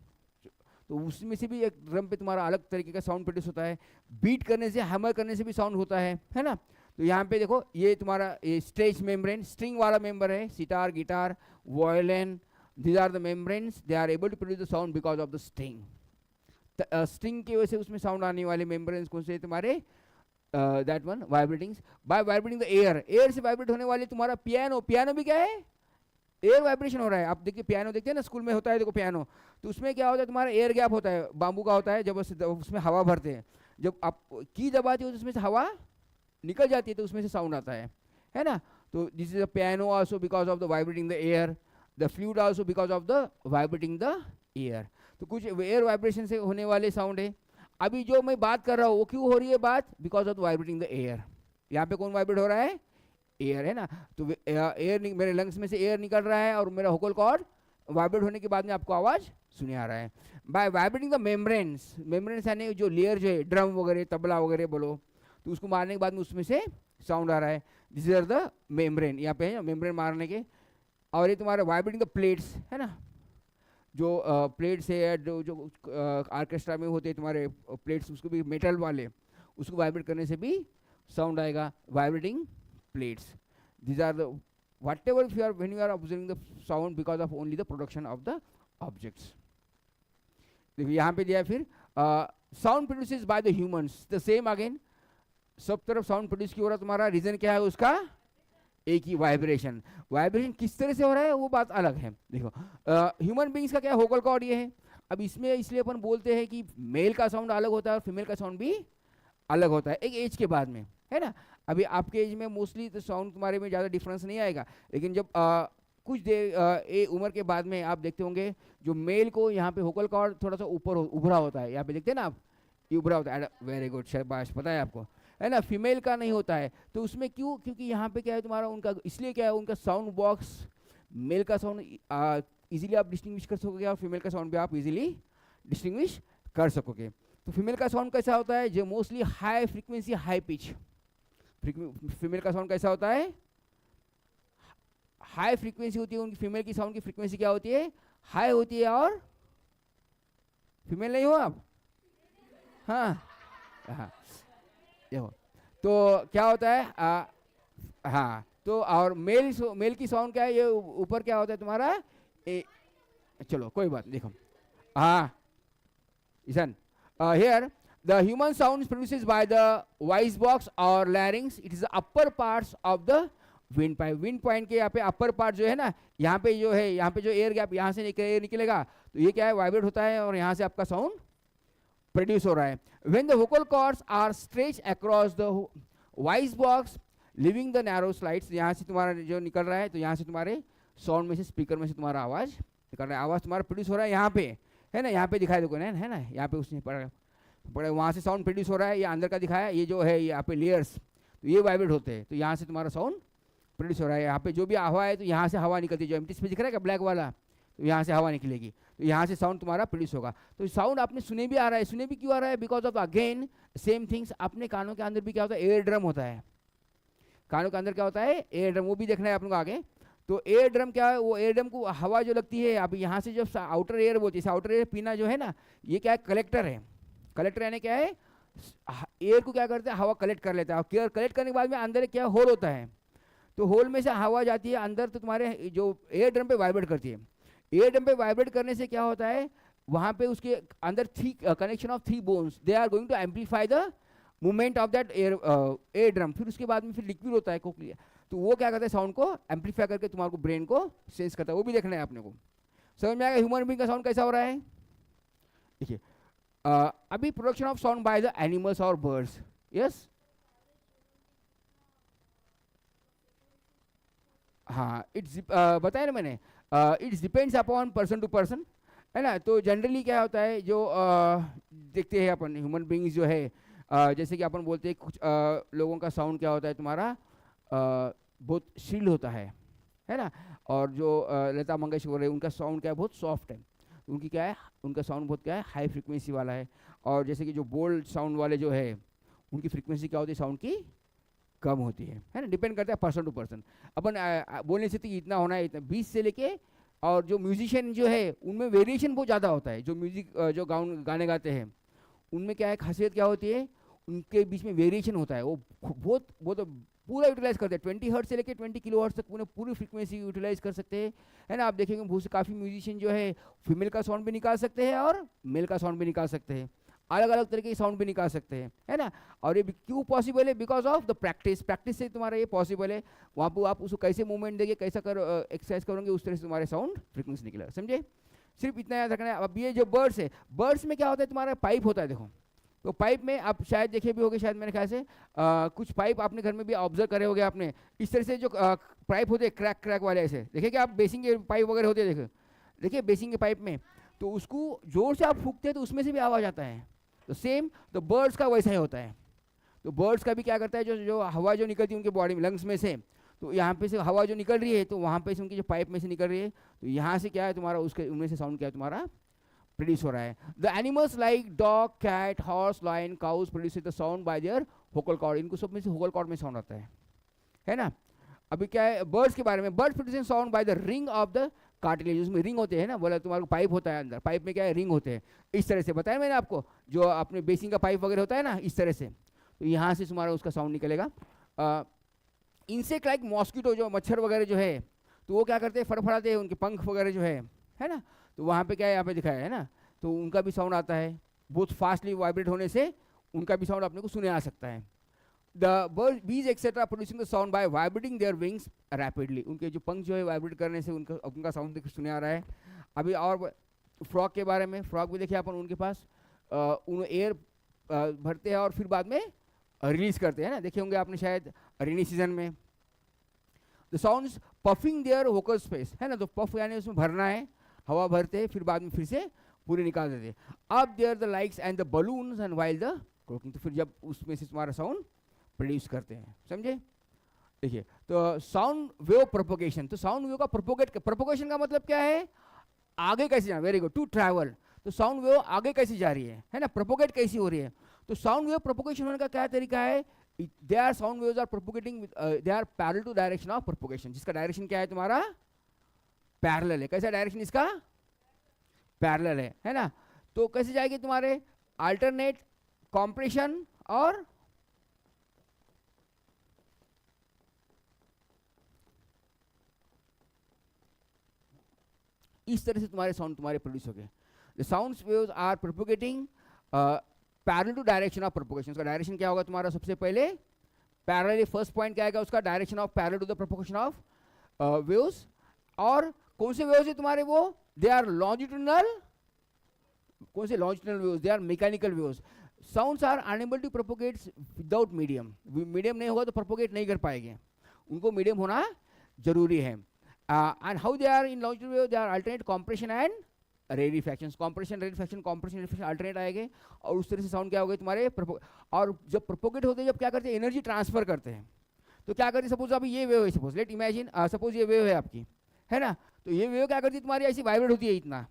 तो उसमें से भी एक ड्रम पे तुम्हारा अलग तरीके का साउंड प्रोड्यूस होता है. बीट करने से, हैमर करने से भी साउंड होता है ना. तो यहाँ पे देखो ये तुम्हारा ये स्ट्रेच मेम्ब्रेन, स्ट्रिंग वाला मेम्बर है. Sitar, guitar, violin, these are the membranes, they are able to produce the sound because of the string. String की वजह से उसमें साउंड आने वाले मेम्ब्रेन्स कौन से तुम्हारे, that one vibrating by vibrating the air. Air से वाइब्रेट होने वाले तुम्हारा पियानो. पियानो भी क्या है, एयर वाइब्रेशन हो रहा है. आप देखिए पियानो देखते हैं ना, स्कूल में होता है देखो पियानो, तो उसमें क्या होता है, तुम्हारा एयर गैप होता है, बाम्बू का होता है, जब उसमें हवा भरते हैं, जब आप की दबाते हो तो उसमें से हवा निकल जाती है तो उसमें से साउंड आता है ना. तो this is a piano also because of the vibrating the air. The flute also because of the vibrating the air. तो कुछ एयर वाइब्रेशन से होने वाले साउंड है. अभी जो मैं बात कर रहा हूँ वो क्यों हो रही है बात, because of vibrating the air. यहाँ पे कौन वाइब्रेट हो रहा है, एयर, है ना. तो एयर मेरे लंग्स में से एयर निकल रहा है और मेरा वोकल कॉर्ड वाइब्रेट होने के बाद में आपको आवाज सुने आ रहा है. By vibrating the membranes. Membranes यानी जो लेयर जो है, ड्रम वगैरह, तबला वगैरह बोलो, तो उसको मारने के बाद में उसमें से साउंड आ रहा है. This are the membrane. यहाँ पे है मेम्ब्रेन मारने के. और ये तुम्हारा वाइब्रेटिंग द प्लेट्स, है ना. जो प्लेट्स है, जो ऑर्केस्ट्रा में होते हैं तुम्हारे प्लेट्स, उसको भी मेटल वाले, उसको वाइब्रेट करने से भी साउंड आएगा. Vibrating plates. These are the whatever if you are when you are observing the sound because of only the production of the objects. देखिए यहाँ पे दिया है फिर sound produces by the humans. The same again. सब तरफ sound produce क्यों हो रहा है तुम्हारा, रीजन क्या है उसका, एक ही वाइब्रेशन। वाइब्रेशन किस तरह से हो रहा है वो बात अलग है। देखो ह्यूमन बींग्स का क्या वोकल कॉर्ड ये है। अब इसमें इसलिए अपन बोलते हैं कि मेल का साउंड अलग होता है और फीमेल का साउंड भी अलग होता है एक एज के बाद में, है ना। अभी आपके एज में मोस्टली तो साउंड तुम्हारे में ज़्यादा डिफरेंस नहीं आएगा, लेकिन जब कुछ देर उम्र के बाद में आप देखते होंगे जो मेल को यहाँ पे वोकल कॉर्ड थोड़ा सा ऊपर उभरा होता है, यहाँ पे देखते हैं ना आप, ये उभरा होता है। वेरी गुड, शाबाश, पता है आपको, है ना। फीमेल का नहीं होता है, तो उसमें क्यों, क्योंकि यहाँ पे क्या है तुम्हारा उनका, इसलिए क्या है उनका साउंड बॉक्स, मेल का साउंड इजीली आप डिस्टिंग्विश कर सकोगे और फीमेल का साउंड भी आप इजीली डिस्टिंग्विश कर सकोगे। तो फीमेल का साउंड कैसा होता है, जो mostly high frequency high pitch. Female का साउंड कैसा होता है, हाई फ्रीक्वेंसी होती है उनकी, फीमेल की साउंड की फ्रीक्वेंसी क्या होती है, हाई होती है। और फीमेल नहीं हो आप, हाँ हाँ, देखो तो क्या होता है हाँ, तो और मेल की साउंड क्या है, ये ऊपर क्या होता है तुम्हारा चलो कोई बात, देखो हाँ, listen here the human sound is produced by the voice box or larynx. It is the upper parts of the windpipe. windpipe के यहाँ पे अपर पार्ट जो है ना, यहाँ पे जो है, यहाँ पे जो एयर गैप यहाँ से निकलेगा, तो ये क्या है, वाइब्रेट होता है और यहाँ से आपका साउंड प्रोड्यूस हो रहा है। When the vocal cords are stretched across the voice box, leaving the narrow slides, यहाँ से तुम्हारा जो निकल रहा है, तो यहाँ से तुम्हारे साउंड में से, स्पीकर में से तुम्हारा आवाज निकल रहा है, आवाज तुम्हारा प्रोड्यूस हो रहा है यहाँ पे, है ना। यहाँ पे दिखाई देखो ना, है ना, यहाँ पे उसने पड़ा वहाँ से साउंड प्रोड्यूस हो रहा है, ये अंदर का दिखाया, ये जो है यहाँ पे लेयर्स, तो ये वाइब्रेट होते हैं, तो यहाँ से तुम्हारा साउंड प्रोड्यूस हो रहा है। यहाँ पे जो भी हवा है, तो यहाँ से हवा निकलती है, जो एमटी में दिख रहा है क्या ब्लैक वाला, तो यहाँ से हवा निकलेगी, तो यहाँ से साउंड तुम्हारा प्रोड्यूस होगा। तो साउंड आपने सुने भी आ रहा है, सुने भी क्यों आ रहा है, because of again same things, अपने कानों के अंदर भी क्या होता है, एयर ड्रम होता है। कानों के अंदर क्या होता है, एयर ड्रम, वो भी देखना है आप लोग आगे। तो एयर ड्रम क्या है, वो एयर ड्रम को हवा जो लगती है, अब यहाँ से जो आउटर एयर बोलती है, आउटर एयर पीना जो है ना, ये क्या है, कलेक्टर है। कलेक्टर यानी क्या है, एयर को क्या करते हैं, हवा कलेक्ट कर लेता है, और कलेक्ट करने के बाद में अंदर क्या होल होता है, तो होल में से हवा जाती है अंदर, तो तुम्हारे जो एयर ड्रम पे वाइब्रेट करती है। एयर ड्रम पे वाइब्रेट करने से क्या होता है, वहाँ पे उसके अंदर connection of 3 bones, they are going to amplify the movement of that air drum. फिर उसके बाद में फिर लिक्विड होता है कोक्लिया, तो वो क्या करता है, साउंड को एम्पलीफाई करके तुम्हारे को ब्रेन को सेंस करता है, वो भी देखना है अपने को। समझ में आएगा ह्यूमन बीइंग का साउंड कैसा हो रहा है। देखिए अभी production of sound by the animals और बर्ड्स, यस, हाँ, इट्स बताया ना मैंने, it's depends upon person to person, है ना। तो जनरली क्या होता है, जो देखते हैं अपन ह्यूमन बीइंग्स जो है, जैसे कि अपन बोलते हैं कुछ लोगों का साउंड क्या होता है तुम्हारा, बहुत श्रील होता है ना। और जो लता मंगेशकर है, उनका साउंड क्या है, बहुत सॉफ्ट है, उनकी क्या है, उनका साउंड बहुत क्या है, हाई फ्रीक्वेंसी वाला है। और जैसे कि जो बोल्ड साउंड वाले जो है, उनकी फ्रीक्वेंसी क्या होती है, साउंड की कम होती है ना। डिपेंड करता है पर्सन टू पर्सन। अपन बोलने से तो इतना होना है, इतना 20 से लेके, और जो म्यूजिशियन जो है उनमें वेरिएशन बहुत ज़्यादा होता है। जो म्यूजिक जो गाने गाते हैं, उनमें क्या है, खासियत क्या होती है, उनके बीच में वेरिएशन होता है, वो बहुत पूरा यूटिलाइज करते हैं। 20 हर्ट्ज से लेके 20 किलो हर्ट्ज तक पूरी फ्रीक्वेंसी यूटिलाइज कर सकते हैं, है ना। आप देखेंगे बहुत से काफ़ी म्यूजिशियन जो है फीमेल का साउंड भी निकाल सकते हैं और मेल का साउंड भी निकाल सकते हैं, अलग अलग तरीके के साउंड भी निकाल सकते हैं, है ना। और ये क्यों पॉसिबल है, because of the practice. Practice से तुम्हारा ये पॉसिबल है। वहाँ पर आप उसको कैसे मूवमेंट देंगे, कैसा एक्सरसाइज करोगे, उस तरह से तुम्हारे साउंड फ्रीक्वेंसी निकलेगा, समझे। सिर्फ इतना याद रखना है। अब ये जो बर्ड्स है, बर्ड्स में क्या होता है, तुम्हारा पाइप होता है, देखो, तो पाइप में आप शायद देखे भी होगे, शायद मेरे ख्याल से कुछ पाइप आपने घर में भी ऑब्जर्व करे होगे आपने, इस तरह से जो पाइप होते हैं क्रैक वाले, ऐसे देखे कि आप बेसिंग के पाइप वगैरह होते हैं, देखिए बेसिंग के पाइप में, तो उसको जोर से आप फूकते हैं तो उसमें से भी आवाज़ आता है। तो सेम तो बर्ड्स का वैसा ही होता है। तो बर्ड्स का भी क्या करता है, जो हवा जो निकलती है उनके बॉडी में, लंग्स में से, तो यहाँ पे से हवा जो निकल रही है, तो वहाँ पे से उनकी जो पाइप में से निकल रही है, तो यहाँ से क्या है तुम्हारा, उसके उनमें से साउंड क्या है तुम्हारा प्रोड्यूस हो रहा है। The animals like dog, cat, horse, lion, cows produce the sound by their vocal cord. इनको सब में से वोकल कॉर्ड में साउंड आता है ना। अभी क्या है बर्ड्स के बारे में, birds producing sound by the ring of the cartilage. उसमें रिंग होते हैं ना, बोला तुम्हारे को पाइप होता है अंदर, पाइप में क्या है, रिंग होते हैं, इस तरह से बताया मैंने आपको, जो अपने बेसिंग का पाइप वगैरह होता है ना, इस तरह से, तो यहाँ से तुम्हारा उसका साउंड निकलेगा। इंसेक्ट लाइक मॉस्किटो, जो मच्छर वगैरह जो है, तो वो क्या करते हैं, फड़फड़ाते हैं, उनके पंख वगैरह जो है ना, तो वहाँ पे क्या है, यहाँ पे दिखाया है ना, तो उनका भी साउंड आता है, बहुत फास्टली वाइब्रेट होने से उनका भी साउंड अपने को सुने आ सकता है। the birds, bees etc. producing the sound by vibrating their wings rapidly. उनके जो पंख जो है वाइब्रेट करने से उनका साउंड सुने आ रहा है. अभी और फ्रॉग के बारे में, फ्रॉग भी देखिए अपन, उनके पास उन एयर भरते हैं और फिर बाद में रिलीज करते हैं ना, देखे होंगे आपने शायद रेनी सीजन में. The sounds puffing their vocal space है ना, तो पफ यानी उसमें भरना है, हवा भरते हैं फिर बाद में फिर से पूरे निकाल देते हैं. अब there the likes and the balloons and while the croaking, तो फिर जब उसमें से तुम्हारा साउंड प्रोड्यूस करते हैं. समझे? देखिए तो साउंड वेव प्रोपोगेशन, तो साउंड वेव का प्रोपोगेशन का मतलब क्या है? आगे कैसे जाना. Very good, to travel. तो साउंड वेव आगे कैसे जा रही है ना, प्रोपोगेट कैसी हो रही है. तो साउंड वेव प्रोपोगेशन होने का क्या तरीका है? They are sound waves are propagating, they are parallel to direction of propagation. जिसका डायरेक्शन क्या है तुम्हारा? पैरेलल है. कैसा डायरेक्शन इसका? पैरेलल है ना. तो कैसे जाएगी तुम्हारे? अल्टरनेट, कॉम्प्रेशन और इस तरह से तुम्हारे साउंड तुम्हारे प्रोड्यूस हो गए. The sound waves are propagating parallel to direction of propagation. उसका डायरेक्शन क्या होगा तुम्हारा? सबसे पहले पैरेलल, फर्स्ट पॉइंट क्या आएगा उसका? Direction of parallel to the propagation of waves. और कौन से वेव्स है तुम्हारे? वो दे आर लॉन्जिट्यूडनल. कौन से longitudinal waves? They are mechanical waves. Sounds are unable to propagate without medium. Medium नहीं होगा तो प्रोपोगेट नहीं कर पाएंगे, उनको मीडियम होना जरूरी है. And how they are in longitudinal wave? They are alternate compression and rarefaction. Compression, rarefaction, compression, rarefaction alternate आएंगे और उस तरह से साउंड क्या हो गए तुम्हारे. और जब प्रोपोगेट होते हैं, जब क्या करते हैं? एनर्जी ट्रांसफर करते हैं. तो क्या करते हैं? सपोज अभी ये वेव है, सपोज लेट इमेजिन, सपोज ये वेव है आपकी, है ना. तो ये वेव क्या करती है तुम्हारी? ऐसी वाइब्रेट होती है, इतना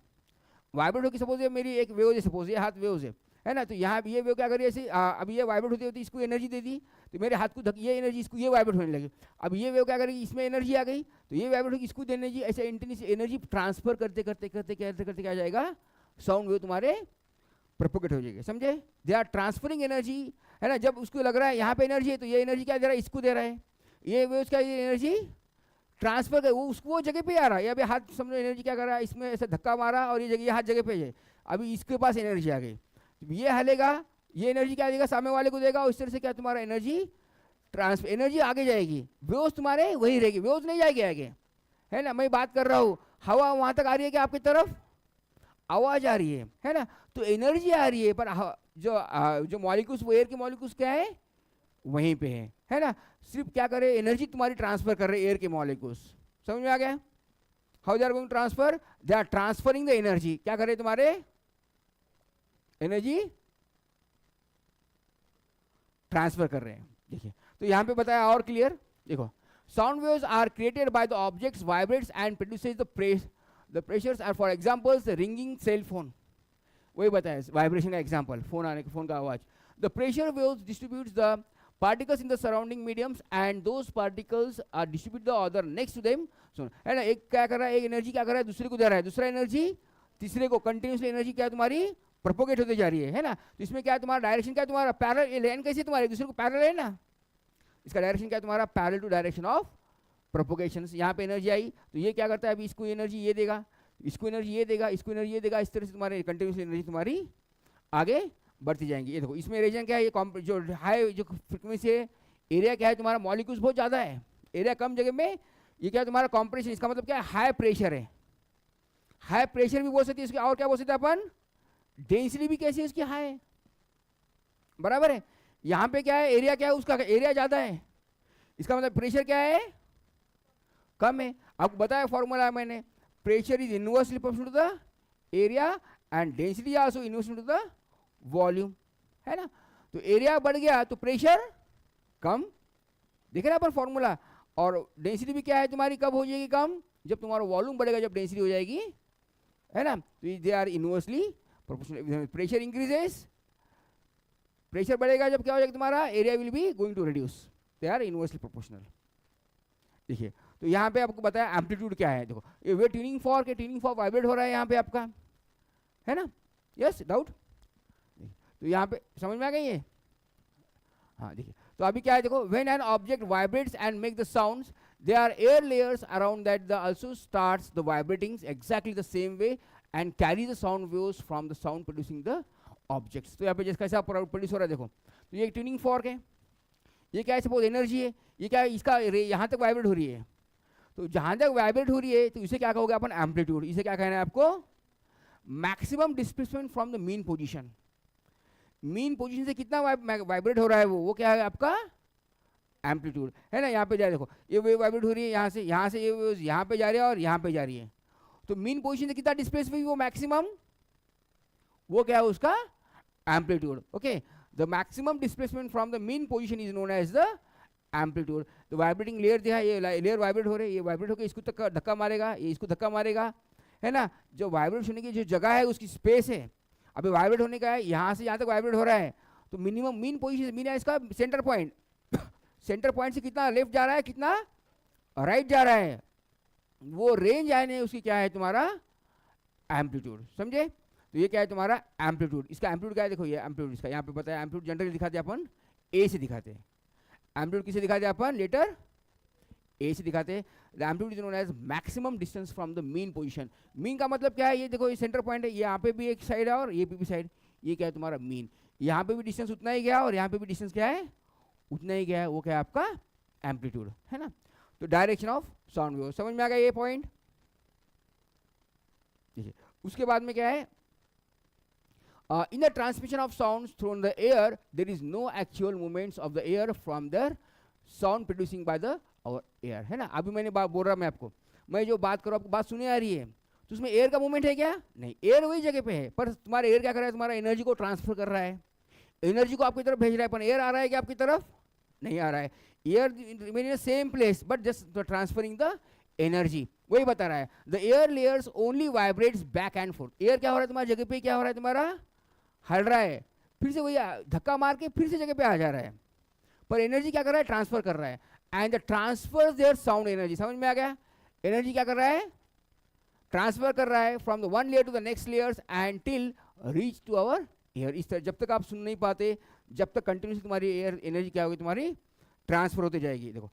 वाइब्रेट होगी. सपोज ये मेरी एक वेव है, सपोज ये हाथ वेव है ना. तो यहाँ ये वेव क्या करिए ऐसे, अभी ये वाइब्रेट होती होती, इसको एनर्जी दे दी, तो मेरे हाथ को ये एनर्जी, इसको ये वाइब्रेट होने लगी. अब ये वेव क्या करेगी? इसमें एनर्जी आ गई, तो ये वाइब्रेट होगी, इसको एनर्जी, ऐसे इंटेंस एनर्जी ट्रांसफर करते करते करते करते करते क्या जाएगा? साउंड वेव तुम्हारे प्रोपोगेट हो जाएगा. समझे? दे आर ट्रांसफरिंग एनर्जी, है ना. जब उसको लग रहा है यहाँ पे एनर्जी है, तो ये एनर्जी क्या दे रहा है? इसको दे रहा है. ये वेव क्या एनर्जी ट्रांसफर कर, वो उसको वो जगह पे आ रहा है. अभी हाथ समझो एनर्जी क्या कर रहा है? इसमें ऐसे धक्का मारा और ये जगह, ये हाथ जगह पे है, अभी इसके पास एनर्जी आ गई, ये हलेगा, ये एनर्जी क्या देगा? सामने वाले को देगा. और इस तरह से क्या तुम्हारा एनर्जी ट्रांसफर, एनर्जी आगे जाएगी, वेव्स तुम्हारे वही रहेगी, वेव्स नहीं जाएगी आगे, है ना. मैं बात कर रहा हूँ, हवा वहां तक आ रही है कि आपकी तरफ आवाज आ रही है ना. तो एनर्जी आ रही है, पर जो मॉलिक्यूल्स, वो एयर के मॉलिक्यूल्स क्या है? वहीं पे है ना. सिर्फ क्या करे? एनर्जी तुम्हारी ट्रांसफर कर रहे हैं एयर के मॉलिक्यूल्स. समझ में आ गया? How they are going transfer? They are transferring the energy. क्या कर रहे तुम्हारे? एनर्जी ट्रांसफर कर रहे हैं. देखिए तो यहां पे बताया और क्लियर. देखो, sound waves are created by the objects, vibrates and produces the pressures are, for examples ringing cell phone, वही बताया वाइब्रेशन का एग्जांपल, फोन आने का, फोन का आवाज. The pressure waves distributes the particles in the surrounding mediums and those particles are distribute the other next to them. So है ना, एक क्या कर रहा है? एक एनर्जी क्या कर रहा है? दूसरे को दे रहा है, दूसरा एनर्जी तीसरे को. कंटिन्यूसली एनर्जी क्या तुम्हारी प्रोपोगेट होते जा रही है ना. तो इसमें क्या है तुम्हारा डायरेक्शन? क्या तुम्हारा पैरेलल, ये लाइन कैसी तुम्हारे दूसरे को पैरेलल है ना. इसका डायरेक्शन क्या तुम्हारा? Parallel to direction of propagation. यहाँ पे एनर्जी आई, तो ये क्या करता है? अभी इसको एनर्जी ये देगा, इसको एनर्जी ये देगा, इसको एनर्जी ये देगा. इस तरह से तुम्हारे कंटिन्यूसली एनर्जी तुम्हारी आगे बढ़ती जाएंगी. ये देखो, इसमें रीजन क्या है? ये जो हाई जो फ्रीक्वेंसी है, एरिया क्या है तुम्हारा? मॉलिक्यूल्स बहुत ज़्यादा है, एरिया कम जगह में. ये क्या है तुम्हारा? कॉम्प्रेशन. इसका मतलब क्या है? हाई प्रेशर है. हाई प्रेशर भी बोल सकते हैं इसके, और क्या बोल सकते हैं अपन? डेंसिटी भी कैसी है इसकी? हाई, बराबर है. यहाँ पे क्या है? एरिया क्या है उसका? एरिया ज़्यादा है, इसका मतलब प्रेशर क्या है? कम है. आपको बताया फॉर्मूला मैंने, pressure is inversely proportional to the area and density also inversely to the volume, है ना. तो एरिया बढ़ गया तो प्रेशर कम, देख रहे हैं अपन फॉर्मूला. और डेंसिटी भी क्या है तुम्हारी? कब हो जाएगी कम? जब तुम्हारा वॉल्यूम बढ़ेगा, जब डेंसिटी हो जाएगी, है ना. तो they are inversely proportional. Pressure increases, pressure बढ़ेगा जब क्या हो जाएगा तुम्हारा? Area will be going to reduce. They are inversely proportional. देखिए तो यहाँ पे आपको बताया एम्पलीट्यूड क्या है. देखो ये वे ट्यूनिंग फॉर्क है, ट्यूनिंग फॉर्क वाइब्रेट हो रहा है यहाँ पे आपका, है ना. Yes, doubt? तो यहाँ पे समझ में आ गई है? हाँ देखिए, तो अभी क्या है देखो, when an object vibrates and make the sounds, there are air layers around that the also starts the vibrating exactly the same way and carry the sound waves from the sound producing the objects. तो यहाँ पे जैसे कैसा produce हो रहा है देखो, तो ये ट्यूनिंग फॉर्क है, ये क्या है, सपोज एनर्जी है, ये क्या है, इसका यहाँ तक वाइब्रेट हो रही है, तो जहाँ तक वाइब्रेट हो रही है तो इसे क्या कहोगे अपन, एम्पलीट्यूड। इसे क्या कहना है आपको, maximum displacement from the mean position. Mean position से कितना वाइब्रेट हो रहा है वो क्या है आपका, एम्पलीट्यूड, है ना। यहाँ पे जा रही है, देखो ये वेव वाइब्रेट हो रही है यहाँ से ये वेव यहाँ पे जा रही है और यहाँ पे जा रही है, तो मीन पोजीशन से कितना डिस्प्लेस हुई वो मैक्सिमम, वो क्या है उसका amplitude. Okay, the maximum displacement from the mean position is known as the amplitude. The vibrating layer जो है, ये लेयर वाइब्रेट हो रही है, ये वाइब्रेट होकर इसको धक्का मारेगा, ये इसको धक्का मारेगा, है ना। जो वाइब्रेट होने की जो जगह है उसकी स्पेस है, अभी वाइब्रेट होने का है, यहाँ से यहाँ तक वाइब्रेट हो रहा है, तो मिनिमम मीन पोजीशन, मीन है इसका सेंटर पॉइंट, सेंटर पॉइंट से कितना लेफ्ट जा रहा है, कितना राइट जा रहा है, वो रेंज आने उसकी क्या है तुम्हारा एम्पलीट्यूड, समझे। तो ये क्या है तुम्हारा एम्पलीट्यूड। इसका एम्पलीट्यूड क्या है, देखो ये एम्पलीट्यूड इसका यहाँ पे पता है, एम्पलीट्यूड जनरली दिखाते हैं अपन ए से दिखाते हैं, एम्पलीट्यूड किसे दिखाते हैं अपन, लेटर ए से दिखाते हैं। The amplitude is known as maximum distance from the mean position. Mean का मतलब क्या है, ये देखो ये सेंटर पॉइंट है, ये यहाँ पे भी एक साइड है और ये भी साइड, ये क्या है तुम्हारा मीन, यहाँ पे भी डिस्टेंस उतना ही गया और यहाँ पे भी डिस्टेंस क्या है उतना ही गया है, वो क्या है आपका एम्पलीट्यूड, है ना। तो डायरेक्शन ऑफ साउंड वेव, समझ में आ गया ये पॉइंट। उसके बाद में क्या है, in the transmission of sounds through the air there is no actual movements of the air from the sound producing by the our air, है ना। अभी मैंने बात बोल रहा मैं आपको, मैं जो बात कर रहा हूँ आपको बात सुने आ रही है, तो उसमें एयर का मूवमेंट है क्या, नहीं, एयर वही जगह पे है, पर तुम्हारा एयर क्या कर रहा है, तुम्हारा एनर्जी को ट्रांसफर कर रहा है, एनर्जी को आपकी तरफ भेज रहा है, पर एयर आ रहा है क्या आपकी तरफ, नहीं आ रहा है, air remain in same place but just transferring the energy, वही बता रहा है। The air layers only vibrates back and fourth, air क्या हो रहा है तुम्हारी जगह पे, क्या हो रहा है तुम्हारा हल रहा है, फिर से वही धक्का मार के फिर से जगह पे आ जा रहा है, पर एनर्जी क्या कर रहा है, ट्रांसफर कर रहा है, and the transfer their sound energy, समझ में आ गया। एनर्जी क्या कर रहा है, ट्रांसफर कर रहा है from the one layer to the next layers and till reach to our air. इस तरह जब तक आप सुन नहीं पाते, जब तक कंटिन्यूसली तुम्हारी एयर एनर्जी क्या होगी तुम्हारी ट्रांसफर होती जाएगी। देखो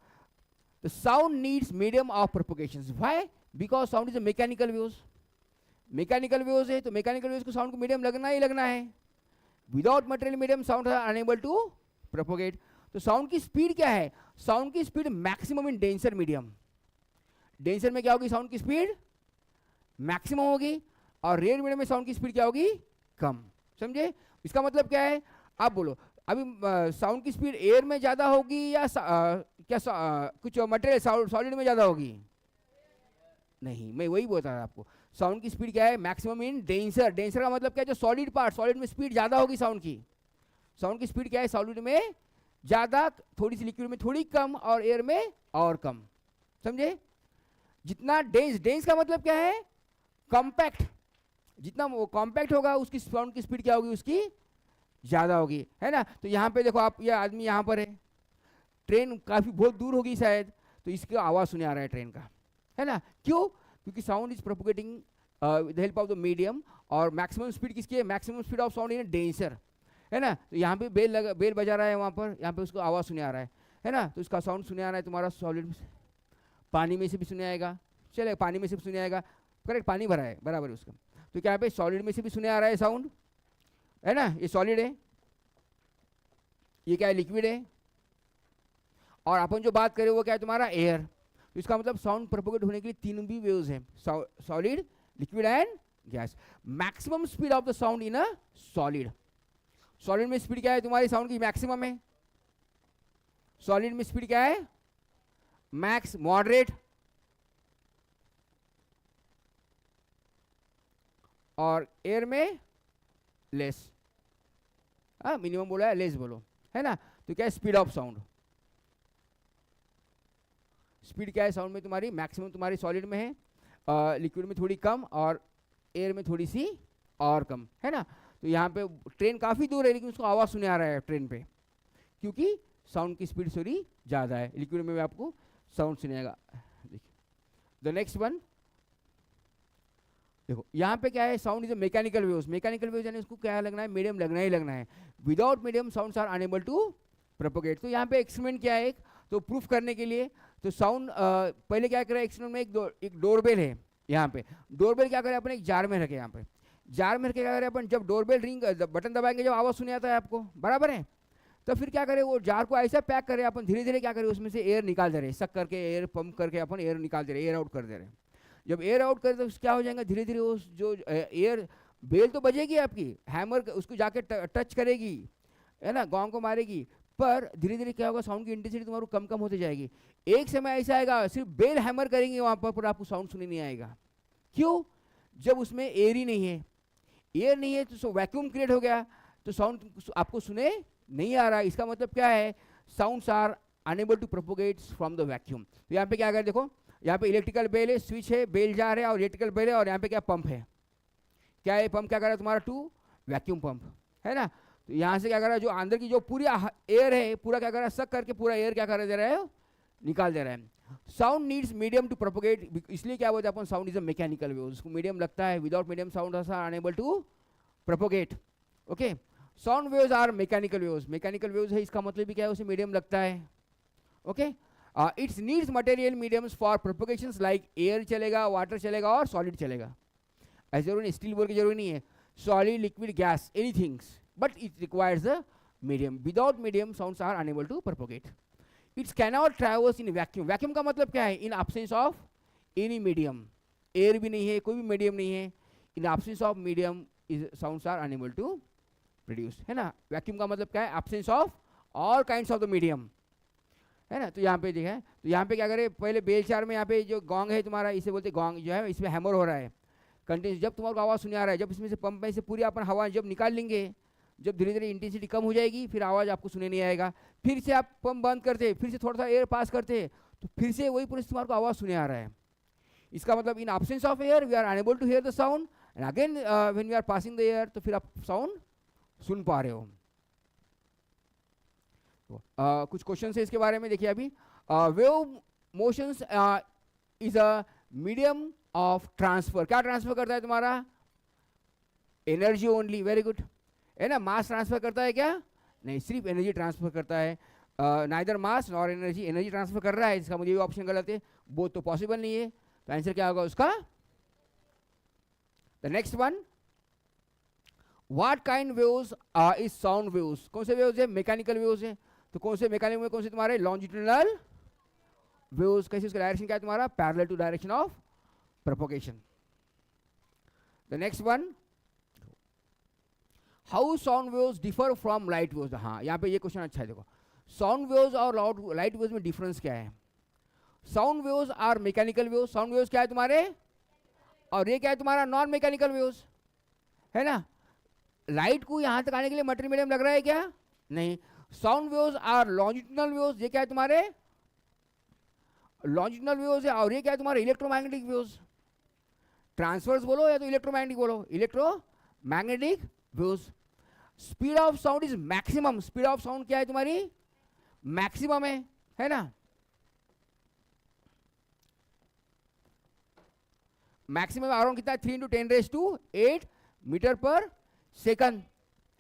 the sound needs medium of propagation, why, because sound is a mechanical waves, mechanical waves है तो मैकेनिकल वेव्स को साउंड को मीडियम लगना ही लगना है, without material medium sound are unable to propagate. तो साउंड की स्पीड क्या है, साउंड की speed maximum in denser medium, denser में क्या होगी साउंड की स्पीड मैक्सिमम होगी, और रेयर मीडियम में साउंड की स्पीड क्या होगी कम, समझे। इसका मतलब क्या है, आप बोलो अभी साउंड की स्पीड एयर में ज़्यादा होगी या कुछ मटेरियल सॉलिड में ज़्यादा होगी, नहीं, मैं वही बोलता था आपको, साउंड की स्पीड क्या है मैक्सिमम इन डेंसर, डेंसर का मतलब क्या है, जो सॉलिड पार्ट, सॉलिड में स्पीड ज़्यादा होगी साउंड की, साउंड की स्पीड क्या है सॉलिड में ज़्यादा, थोड़ी सी लिक्विड में थोड़ी कम और एयर में और कम, समझे। जितना डेंस, डेंस का मतलब क्या है कॉम्पैक्ट, जितना वो कॉम्पैक्ट होगा उसकी साउंड की स्पीड क्या होगी उसकी ज़्यादा होगी, है ना। तो यहाँ पे देखो आप, ये आदमी यहाँ पर है, ट्रेन काफ़ी बहुत दूर होगी शायद, तो इसका आवाज़ सुने आ रहा है ट्रेन का, है ना, क्यों, क्योंकि sound is propagating with help of the medium, और मैक्सिमम स्पीड किसकी है, maximum speed of sound in denser, है ना। तो यहाँ पे बेल बजा रहा है वहाँ पर, यहाँ पे उसको आवाज़ सुने आ रहा है ना, तो उसका साउंड सुने आ रहा है तुम्हारा सॉलिड में से, पानी में से भी सुने आएगा, चले पानी में से भी सुने आएगा, करेक्ट, पानी भरा है बराबर है उसका, तो क्या यहाँ पे सॉलिड में से भी सुने आ रहा है साउंड, है ना, ये सॉलिड है, ये क्या है लिक्विड है, और अपन जो बात करें वो क्या है तुम्हारा एयर, तो इसका मतलब साउंड प्रोपोगेट होने के लिए तीन भी वेव्स हैं, solid, liquid and gas. Maximum speed of the sound in a solid, solid में स्पीड क्या है तुम्हारी साउंड की मैक्सिमम है, सॉलिड में स्पीड क्या है मैक्स, मॉडरेट, और एयर में लेस, हाँ मिनिमम बोला है लेस बोलो, है ना। तो क्या है स्पीड ऑफ साउंड, स्पीड क्या है साउंड में तुम्हारी मैक्सिमम तुम्हारी सॉलिड में है, लिक्विड में थोड़ी कम और एयर में थोड़ी सी और कम, है ना। तो यहाँ पे ट्रेन काफ़ी दूर है लेकिन उसको आवाज़ सुने आ रहा है ट्रेन पे, क्योंकि साउंड की स्पीड थोड़ी ज़्यादा है, लिक्विड में भी आपको साउंड सुनेगा। देखिए द नेक्स्ट वन, देखो यहाँ पे क्या है sound is a mechanical waves, mechanical waves यानी उसको क्या लगना है मीडियम लगना ही लगना है, without medium sounds are unable to propagate. तो यहाँ पे एक्सपेरिमेंट क्या है, एक तो प्रूफ करने के लिए, तो साउंड पहले क्या करें एक्सपेरिमेंट में, एक डोरबेल है यहाँ पे, डोरबेल क्या करें अपन एक जार में रखे, यहाँ पे जार में रखे क्या करें अपन, जब डोरबेल रिंग बटन दबाएंगे जब आवाज़ सुने आता है आपको, बराबर है, तो फिर क्या करें, वो जार को ऐसा पैक करें अपन, धीरे धीरे क्या करें उसमें से एयर निकाल दे रहे हैं, सक करके एयर पंप करके अपन एयर निकाल दे रहे हैं, एयर आउट कर दे रहे हैं। जब एयर आउट करें तो क्या हो जाएगा, धीरे धीरे वो जो एयर बेल तो बजेगी आपकी, हैमर उसको जाके टच करेगी, है ना, गॉन्ग को मारेगी, पर धीरे धीरे क्या होगा, साउंड की इंटेंसिटी तुम्हारी कम कम होती जाएगी। एक समय ऐसा आएगा सिर्फ बेल हैमर करेंगे वहाँ पर आपको साउंड सुनी नहीं आएगा। क्यों? जब उसमें एयर ही नहीं है, एयर नहीं है तो वैक्यूम क्रिएट हो गया, तो साउंड आपको सुने नहीं आ रहा। इसका मतलब क्या है, sounds are unable to propagate from the vacuum. तो यहाँ पे क्या कर, देखो यहाँ पे इलेक्ट्रिकल बेल है, स्विच है, बेल जा रहा है और इलेक्ट्रिकल बेल है, और यहाँ पे क्या पंप है, क्या है पंप क्या कर रहा है तुम्हारा, टू वैक्यूम पंप, है ना। तो यहाँ से क्या कर रहा है, जो अंदर की जो पूरी एयर है पूरा क्या कर रहा है, सक करके पूरा एयर क्या कर दे रहा है, निकाल दे रहा है। Sound needs medium to propagate, इसलिए क्या बोलते हैं अपन, sound is a mechanical wave, उसको मीडियम लगता है, without medium sound are unable to propagate. Okay, sound waves are mechanical waves, mechanical waves है, इसका मतलब भी क्या है, उसे मीडियम लगता है। Okay, it's needs material mediums for propagations like air चलेगा, वाटर चलेगा और सॉलिड चलेगा। ऐसे जरूरी नहीं, स्टील बोल की जरूरी नहीं है, solid, liquid, gas, anythings, but it requires a medium. Without medium sounds are unable to propagate. It's cannot traverse in vacuum, vacuum का मतलब क्या है, in absence of any medium, air भी नहीं है, कोई भी मीडियम नहीं है, in absence of medium sounds are unable to produce, है ना। वैक्यूम का मतलब क्या है, absence of all kinds of the medium, है ना। तो यहाँ पे देखा है, तो यहाँ पे क्या करें, पहले बेल चार में यहाँ पे जो गॉन्ग है तुम्हारा, इसे बोलते गॉन्ग, जो है इसमें हैमर हो रहा है कंटिन्यूस, जब तुम्हारा आवाज़ सुने आ रहा है, जब इसमें से पंप में से पूरी अपन हवा जब निकाल लेंगे, जब धीरे धीरे इंटेंसिटी कम हो जाएगी, फिर आवाज़ आपको सुने नहीं आएगा, फिर से आप पंप बंद करते, फिर से थोड़ा सा एयर पास करते, तो फिर से वही पूरे तुम्हारे को आवाज़ सुने आ रहा है। इसका मतलब in absence of air we are unable to hear the sound, and again when we are passing the air, तो फिर आप साउंड सुन पा रहे हो। कुछ क्वेश्चन है इसके बारे में, देखिए अभी, wave motions is a medium of transfer, क्या ट्रांसफर करता है तुम्हारा, एनर्जी ओनली, वेरी गुड, है ना। मास ट्रांसफर करता है क्या, नहीं, सिर्फ एनर्जी ट्रांसफर करता है, नाइदर मास नॉर एनर्जी, एनर्जी ट्रांसफर कर रहा है, इसका मुझे ये ऑप्शन गलत है, वो तो पॉसिबल नहीं है, तो आंसर क्या होगा उसका, the next one, what kind waves is sound waves, कौन से वेव्स है, मैकेनिकल वेव्स है, तो कौन से मैकेनिकल में कौन से तुम्हारे, लॉन्जिट्यूडिनल वेव्स, कैसे उसका डायरेक्शन क्या है तुम्हारा, parallel to direction of propagation. The next one, how sound waves differ from light waves, हाँ यहाँ पे ये क्वेश्चन अच्छा है, देखो साउंड वेव्स और लाइट वेव्स में डिफरेंस क्या है। Sound waves are mechanical waves, sound waves क्या है तुम्हारे, और ये क्या है तुम्हारा, नॉन मैकेनिकल वेव्स, है ना। लाइट को यहाँ तक आने के लिए मटेरियल मीडियम लग रहा है क्या, नहीं। Sound waves are longitudinal waves, ये क्या है तुम्हारे, लॉन्जिट्यूडिनल वेव्स है, और ये क्या है तुम्हारे, इलेक्ट्रोमैग्नेटिक वेव्स। ट्रांसवर्स बोलो या तो इलेक्ट्रोमैग्नेटिक बोलो, electromagnetic waves. Speed of sound is maximum, speed of sound क्या है तुम्हारी, मैक्सिमम है ना। मैक्सिमम अराउंड कितना है, 3 × 10⁸ मीटर पर सेकंड,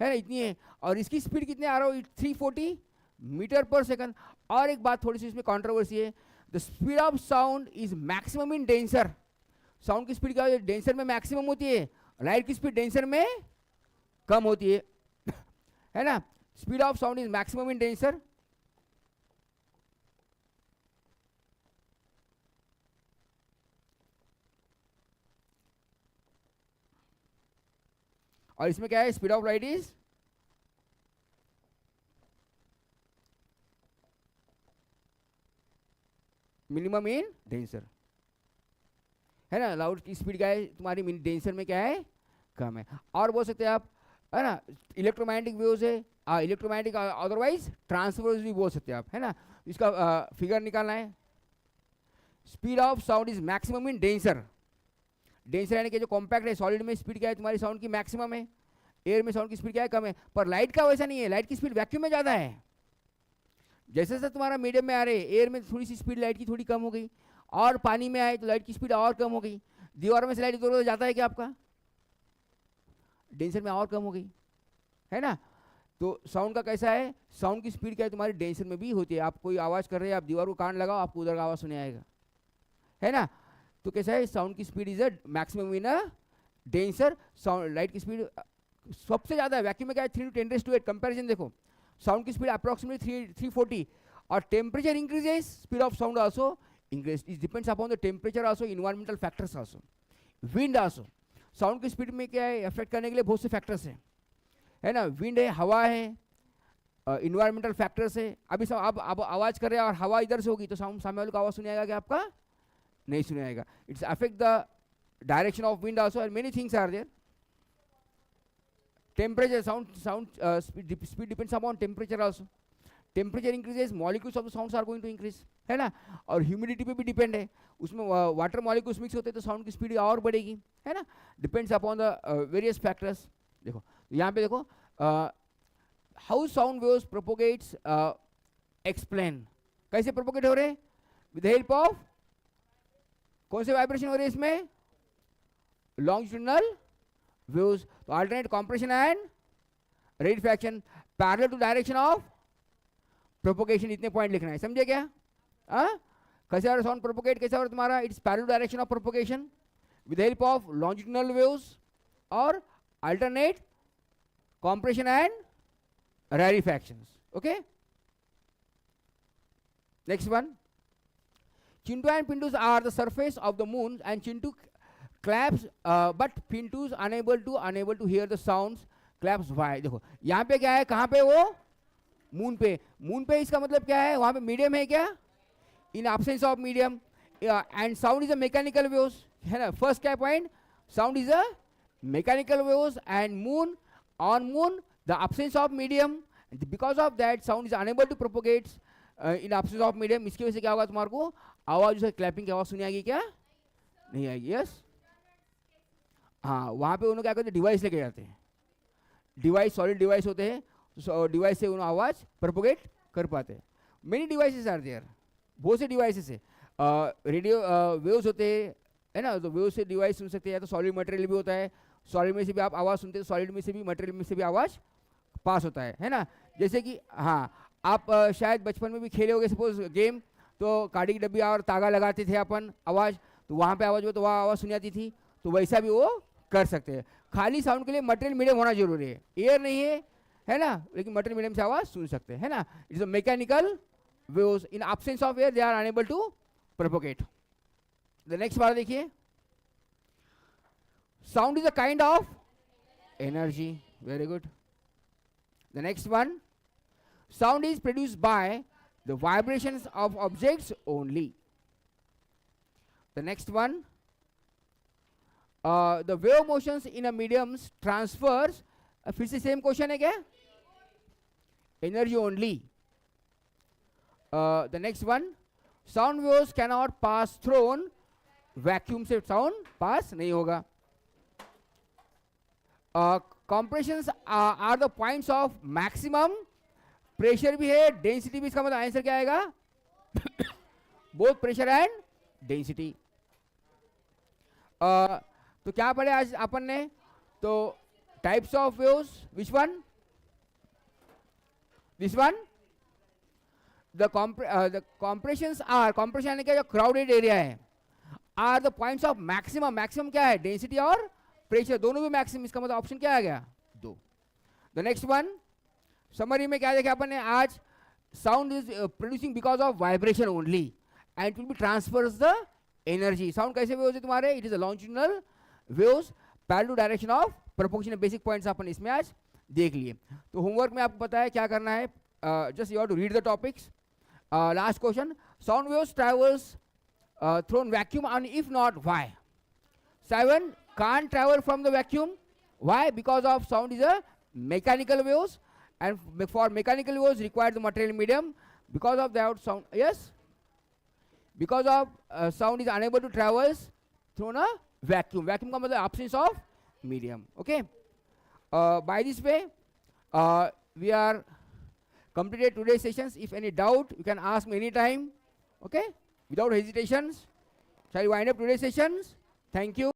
है ना, इतनी है, और इसकी स्पीड कितने आ रहा हो, 340 मीटर पर सेकंड। और एक बात थोड़ी सी इसमें कंट्रोवर्सी है, the speed of sound is maximum in denser, sound की स्पीड क्या है, डेंसर में मैक्सिमम होती है, लाइट की स्पीड डेंसर में कम होती है है ना। Speed of sound is maximum in denser, और इसमें क्या है, speed of light is minimum in denser, है ना। लाउड की स्पीड क्या है तुम्हारी, डेंसर में क्या है, कम है। और बोल सकते हैं आप, है ना, इलेक्ट्रोमैग्नेटिक वेव्स है, इलेक्ट्रोमैग्नेटिक अदरवाइज ट्रांसवर्स भी बोल सकते हैं आप, है ना। इसका फिगर निकालना है, speed of sound is maximum in denser, denser यानी कि जो कॉम्पैक्ट है, सॉलिड में स्पीड क्या है तुम्हारी, साउंड की मैक्सिमम है, एयर में साउंड की स्पीड क्या है, कम है। पर लाइट का वैसा नहीं है, लाइट की स्पीड वैक्यूम में ज़्यादा है, जैसे जैसे तुम्हारा मीडियम में आ रहे, एयर में थोड़ी सी स्पीड लाइट की थोड़ी कम हो गई, और पानी में आए तो लाइट की स्पीड और कम हो गई, दीवार में से लाइट इधर उधर जाता है क्या आपका, डेंसर में और कम हो गई, है ना। तो साउंड का कैसा है, साउंड की स्पीड क्या है तुम्हारी, डेंसर में भी होती है। आप कोई आवाज़ कर रहे हैं, आप दीवार को कान लगाओ, आपको उधर का आवाज़ सुने आएगा, है ना। तो कैसा है, साउंड की speed is a maximum in a denser, sound light की स्पीड सबसे ज़्यादा है, वैक्यूम में क्या है, 3 × 10⁸ कंपेरिजन देखो, साउंड की स्पीड अप्रोक्सीमेटली 340, और temperature increases, speed of sound also increase. It depends upon the temperature also, environmental factors also, wind also. Sound की स्पीड में क्या है, अफेक्ट करने के लिए बहुत से फैक्टर्स हैं, है ना. विंड है, हवा है, इन्वायरमेंटल फैक्टर्स है. अभी सब अब आवाज़ कर रहे हैं और हवा इधर से होगी तो साउंड सामने वाले को आवाज़ सुनाएगा क्या आपका? नहीं सुनाएगा. It's affect the direction of wind also, and many things are there. Temperature, sound speed depends upon temperature also. Temperature increases, molecules of the sounds are going to increase, है ना. और ह्यूमिडिटी पे भी डिपेंड है, उसमें water molecules mix होते हैं तो साउंड की स्पीड और बढ़ेगी, है ना. Depends upon the various factors. देखो यहाँ पे देखो, how sound waves propagates, explain. कैसे प्रोपोगेट हो रहे हैं? विद द हेल्प ऑफ कौन से वाइब्रेशन हो रहे हैं इसमें? Longitudinal waves. तो alternate compression and rarefaction parallel to direction of propagation. इतने पॉइंट लिखना है, समझे क्या? कैसे और साउंड प्रोपोगेट कैसे और तुम्हारा? It's parallel direction of propagation with help of longitudinal waves और alternate compression and rarefactions. Okay, next one. Chintu and Pintus are the surface of the moon, and Chintu claps, but Pintus unable to hear the sounds, claps. Why? देखो यहाँ पे क्या है, कहाँ पे वो? Moon पे. मून पे इसका मतलब क्या है? वहाँ पे मीडियम है क्या? In absence of medium, and sound is a mechanical waves, है ना. First क्या point? Sound is a mechanical waves, and moon, on moon the absence of medium, because of that sound is unable to propagate in absence of medium. इसकी वजह से क्या होगा तुम्हारे को? आवाज, जो क्लैपिंग की आवाज सुनी आएगी क्या? नहीं आएगी. यस, हाँ. वहाँ पे उन्होंने क्या करते हैं? डिवाइस लेके जाते हैं. डिवाइस, सॉलिड डिवाइस होते हैं, तो डिवाइस से उन्होंने आवाज प्रोपोगेट कर पाते हैं. मेनी डिवाइसेस आर देयर, बहुत से डिवाइसेस है. रेडियो वेव्स होते हैं, है ना. तो वेव से डिवाइस सुन सकते हैं. या तो सॉलिड मटेरियल भी होता है, सॉलिड में से भी आप आवाज़ सुनते हैं, सॉलिड में से भी, मटेरियल में से भी आवाज़ पास होता है ना. जैसे कि हाँ, आप शायद बचपन में भी खेले होंगे सपोज गेम, तो काड़ी की डब्बी और तागा लगाते थे अपन, आवाज़, तो वहाँ पे आवाज़ हो तो वहाँ आवाज़ सुनी आती थी. तो वैसा भी वो कर सकते हैं. खाली साउंड के लिए मटेरियल मीडियम होना जरूरी है. एयर नहीं है ना, लेकिन मटेरियल मीडियम से आवाज़ सुन सकते हैं, है ना. It's a mechanical waves. In absence of air they are unable to propagate. The next बार देखिए. Sound is a kind of energy. Very good. The next one. Sound is produced by the vibrations of objects only. The next one. The wave motions in a medium transfers. फिर से same question है क्या? Energy only. The next one. Sound waves cannot pass through vacuum से sound pass नहीं होगा. Compressions are the points of maximum pressure भी है, density भी. इसका मतलब आंसर क्या आएगा? both pressure and density. तो क्या पढ़े आज अपन ने? तो types of waves, which one? This one. The compressions are, compression यानी क्या, जो crowded area है, are the points of maximum. maximum क्या है? density और प्रेशर, दोनों भी मैक्सिमम. इसका मतलब ऑप्शन क्या आ गया? 2. The next one. समरी में क्या देखा अपन ने आज? Sound is producing because of vibration only, and it will be transfers the energy. Sound कैसे वेव्स है तुम्हारे? It is a longitudinal waves parallel to direction of propagation. Basic points अपन इसमें आज देख लिए. तो होमवर्क में आपको पता है क्या करना है. Just you have to read the topics. Last question. Sound waves travels through vacuum, and if not why? 7 can't travel from the vacuum. Why? Because of sound is a mechanical waves, and for mechanical waves require the material medium. Because of that sound, yes, because of sound is unable to travel through a vacuum. Vacuum का मतलब absence of medium. Okay. By this way, we are completed today's sessions. If any doubt, you can ask me anytime. Okay. Without hesitations, shall we wind up today's sessions? Thank you.